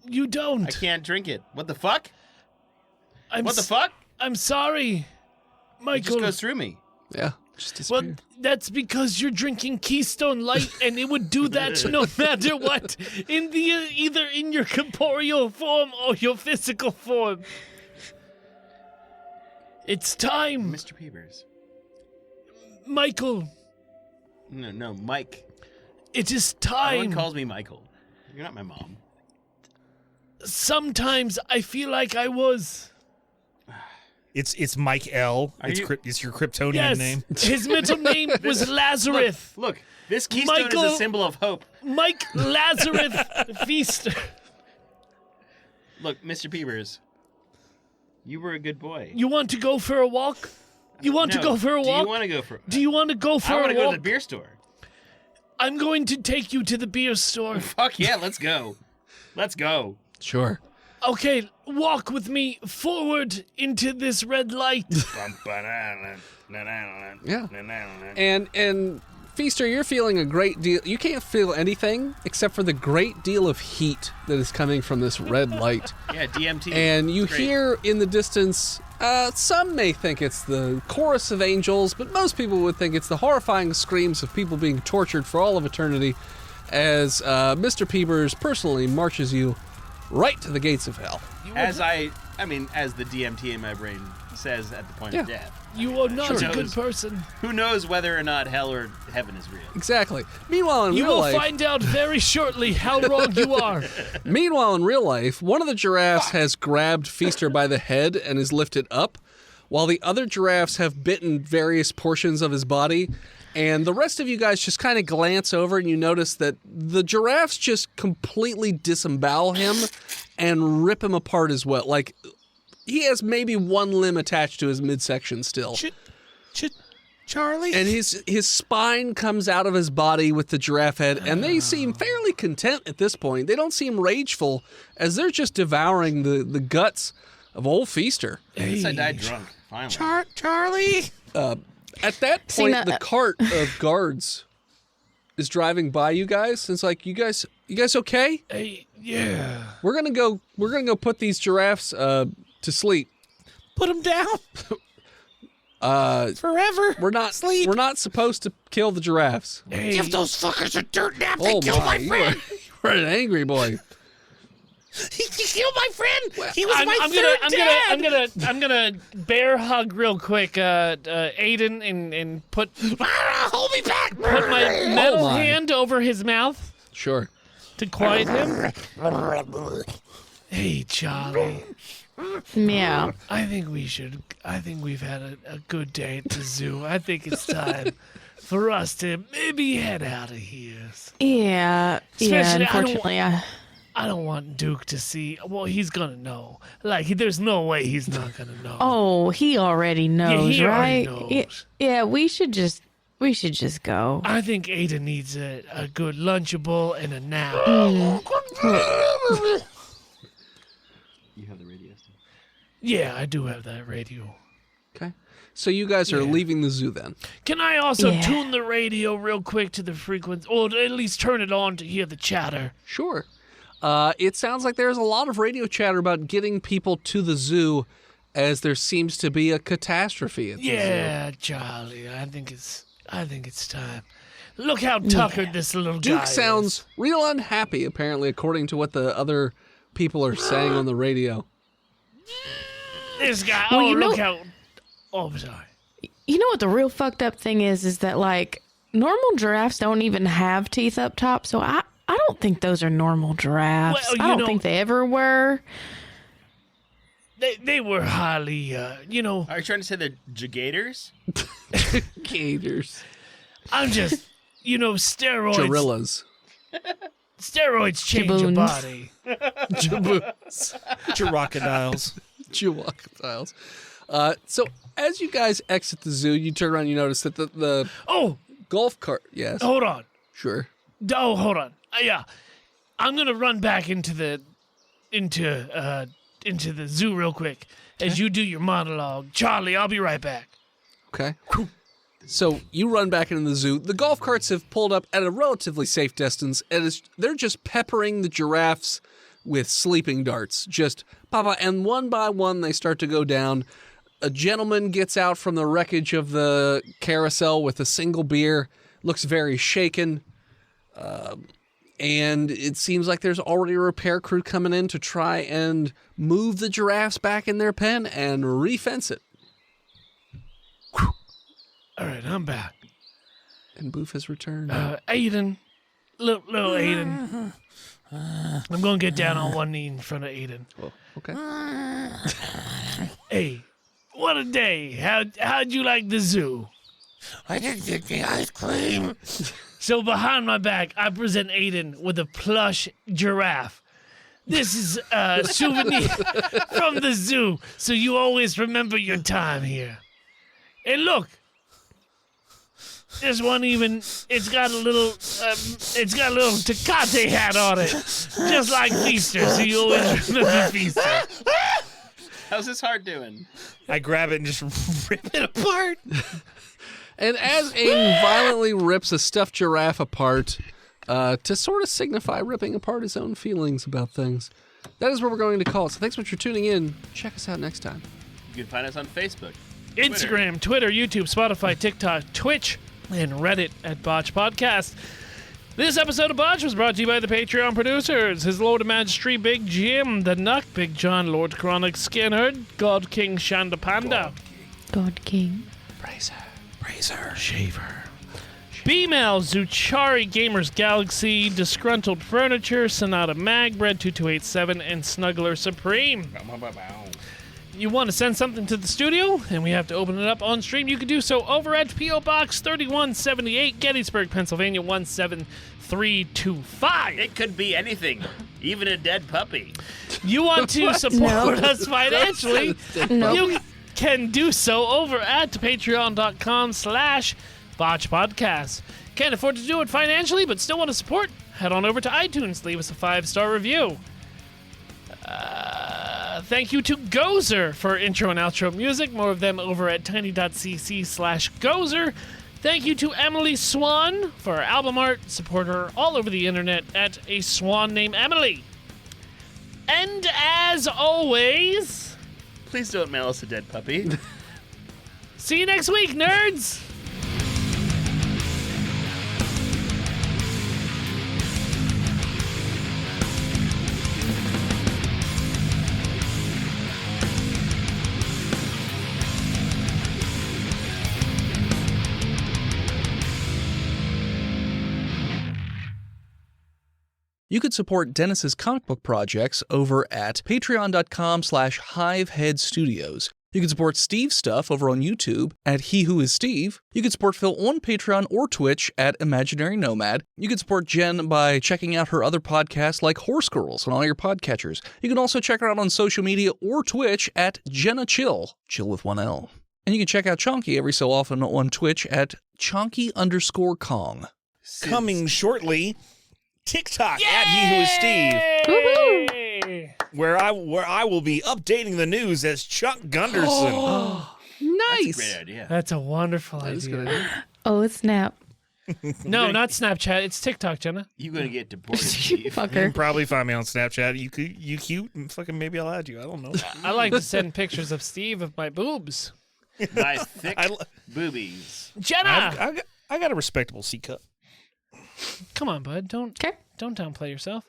god. you don't. I can't drink it. What the fuck? I'm What the s- fuck? I'm sorry, It Michael. just goes through me. Yeah, just Well, disappeared. that's because you're drinking Keystone Light, and it would do that no matter what, in the either in your corporeal form or your physical form. It's time, Mr. Peebers. Michael. No, Mike. It is Everyone time. calls me Michael. You're not my mom. Sometimes I feel like I was. It's Mike L. Are It's you- it's your Kryptonian Yes, name. his middle name was Lazarus. Look, this keystone is Michael- a symbol of hope. Mike Lazarus Feaster. Look, Mr. Peebers. You were a good boy. You want to go for a walk? You want to No, go for a Do walk? you want to go for? Do you want to go for I want a to go walk? to the beer store. I'm going to take you to the beer store. Fuck yeah, let's go. Let's go. Sure. Okay, walk with me forward into this red light. Yeah. And Feaster, you're feeling a great deal. You can't feel anything except for the great deal of heat that is coming from this red light. Yeah, DMT. And you Great. hear in the distance, some may think it's the chorus of angels, but most people would think it's the horrifying screams of people being tortured for all of eternity as Mr. Peebers personally marches you right to the gates of hell. as the DMT in my brain says at the point of death. You are not Sure. a good person. Who knows whether or not hell or heaven is real? Exactly. Meanwhile, in You real will life, find out very shortly how wrong you are. one of the giraffes has grabbed Feaster by the head and is lifted up, while the other giraffes have bitten various portions of his body And the rest of you guys just kind of glance over and you notice that the giraffes just completely disembowel him and rip him apart as well. Like, he has maybe one limb attached to his midsection still. Charlie? And his spine comes out of his body with the giraffe head, and they seem fairly content at this point. They don't seem rageful, as they're just devouring the guts of old Feaster. At least I died drunk. Finally. Charlie? At that point, the cart of guards is driving by you guys. And it's like, you guys okay? Hey, yeah. We're gonna go put these giraffes to sleep. Put him down? Forever? We're not supposed to kill the giraffes. Hey. Give those fuckers a dirt nap. Oh They killed my friend. You're an angry boy. He killed my friend. He was I'm gonna bear hug real quick, Aiden, and put hold me back. put my metal hand over his mouth Sure. to quiet him. Hey, Charlie. Yeah. I think we've had a good day at the zoo. I think it's time for us to maybe head out of here. Yeah. Especially, Unfortunately, I don't want Duke to see. Well, he's gonna know. Like, there's no way he's not gonna know. Oh, he already knows, he right? already knows. Yeah, we should just go. I think Ada needs a good Lunchable and a nap. You have the radio still? Yeah, I do have that radio. Okay. So you guys are leaving the zoo then. Can I also Yeah. tune the radio real quick to the frequency, or at least turn it on to hear the chatter? Sure. It sounds like there's a lot of radio chatter about getting people to the zoo, as there seems to be a catastrophe at the zoo. Yeah, Charlie, I think it's time. Look how tuckered this little guy Duke sounds real unhappy, apparently, according to what the other people are saying on the radio. is. This guy. Well, Look how. Oh, I'm sorry. You know what the real fucked up thing is that, like, normal giraffes don't even have teeth up top, so I don't think those are normal giraffes. Well, I don't think they ever were. They were highly, Are you trying to say they're gigators? Gators. I'm just, steroids. Gorillas. Steroids change your Jaboons. body. Girocodiles. Chihuahuas. So as you guys exit the zoo, you turn around and you notice that the Oh, golf cart. Yes. hold on. Sure. Oh, hold on. Yeah, I'm gonna run back into the zoo real quick as you do your monologue. Charlie, I'll be right back. Okay. So you run back into the zoo. The golf carts have pulled up at a relatively safe distance, and they're just peppering the giraffes with sleeping darts. Just papa, and one by one they start to go down. A gentleman gets out from the wreckage of the carousel with a single beer, looks very shaken, and it seems like there's already a repair crew coming in to try and move the giraffes back in their pen and refence it. All right, I'm back. And Boof has returned. Aiden, little Aiden. I'm gonna get down on one knee in front of Aiden. Oh, okay. Hey, what a day! How'd you like the zoo? I didn't get the ice cream. So behind my back, I present Aiden with a plush giraffe. This is a souvenir from the zoo, so you always remember your time here. And look, this one it's got a little Tecate hat on it, just like Feaster, so you always remember Feaster. How's this heart doing? I grab it and just rip it apart. And as Aiden violently rips a stuffed giraffe apart to sort of signify ripping apart his own feelings about things, that is where we're going to call it. So thanks so much for tuning in. Check us out next time. You can find us on Facebook, Instagram, Twitter, YouTube, Spotify, TikTok, Twitch, and Reddit at Botched Podcast. This episode of Botched was brought to you by the Patreon producers, His Lord of Majesty, Big Jim, The Nuck, Big John, Lord Chronic, Skinner, God King, Shanda Panda, God King. Razor. Shaver, B-Mail, Zuchari, Gamers Galaxy, Disgruntled Furniture, Sonata Mag, Bread 2287, and Snuggler Supreme. you want to send something to the studio and we have to open it up on stream, you can do so over at P.O. Box 3178, Gettysburg, Pennsylvania 17325. It could be anything, even a dead puppy. You want to support us financially, you can do so over at patreon.com/botchpodcast. Can't afford to do it financially, but still want to support? Head on over to iTunes, leave us a 5-star review. Thank you to Gozer for intro and outro music. More of them over at tiny.cc/Gozer. Thank you to Emily Swan for our album art. Support her all over the internet at a swan named Emily. And as always, Please don't mail us a dead puppy. see you next week, nerds! You could support Dennis's comic book projects over at patreon.com/hiveheadstudios. You can support Steve's stuff over on YouTube at He Who Is Steve. You can support Phil on Patreon or Twitch at Imaginary Nomad. You can support Jen by checking out her other podcasts like Horse Girls on all your podcatchers. You can also check her out on social media or Twitch at Jenna Chill with one L. And you can check out Chonky every so often on Twitch at Chonky_Kong. Coming shortly, TikTok at He Who Is Steve, Yay! where I will be updating the news as Chuck Gunderson. That's a Nice. great idea. That's a wonderful That is a good idea. idea. Oh, snap. No, not Snapchat. It's TikTok, Jenna. You're going to get deported, Steve. You can Fucker. probably find me on Snapchat. You cute, and fucking maybe I'll add you. I don't know. I like to send pictures of Steve of my boobs. My thick I- boobies. Jenna! I got a respectable C cup. Come on, bud. Don't Okay. downplay yourself.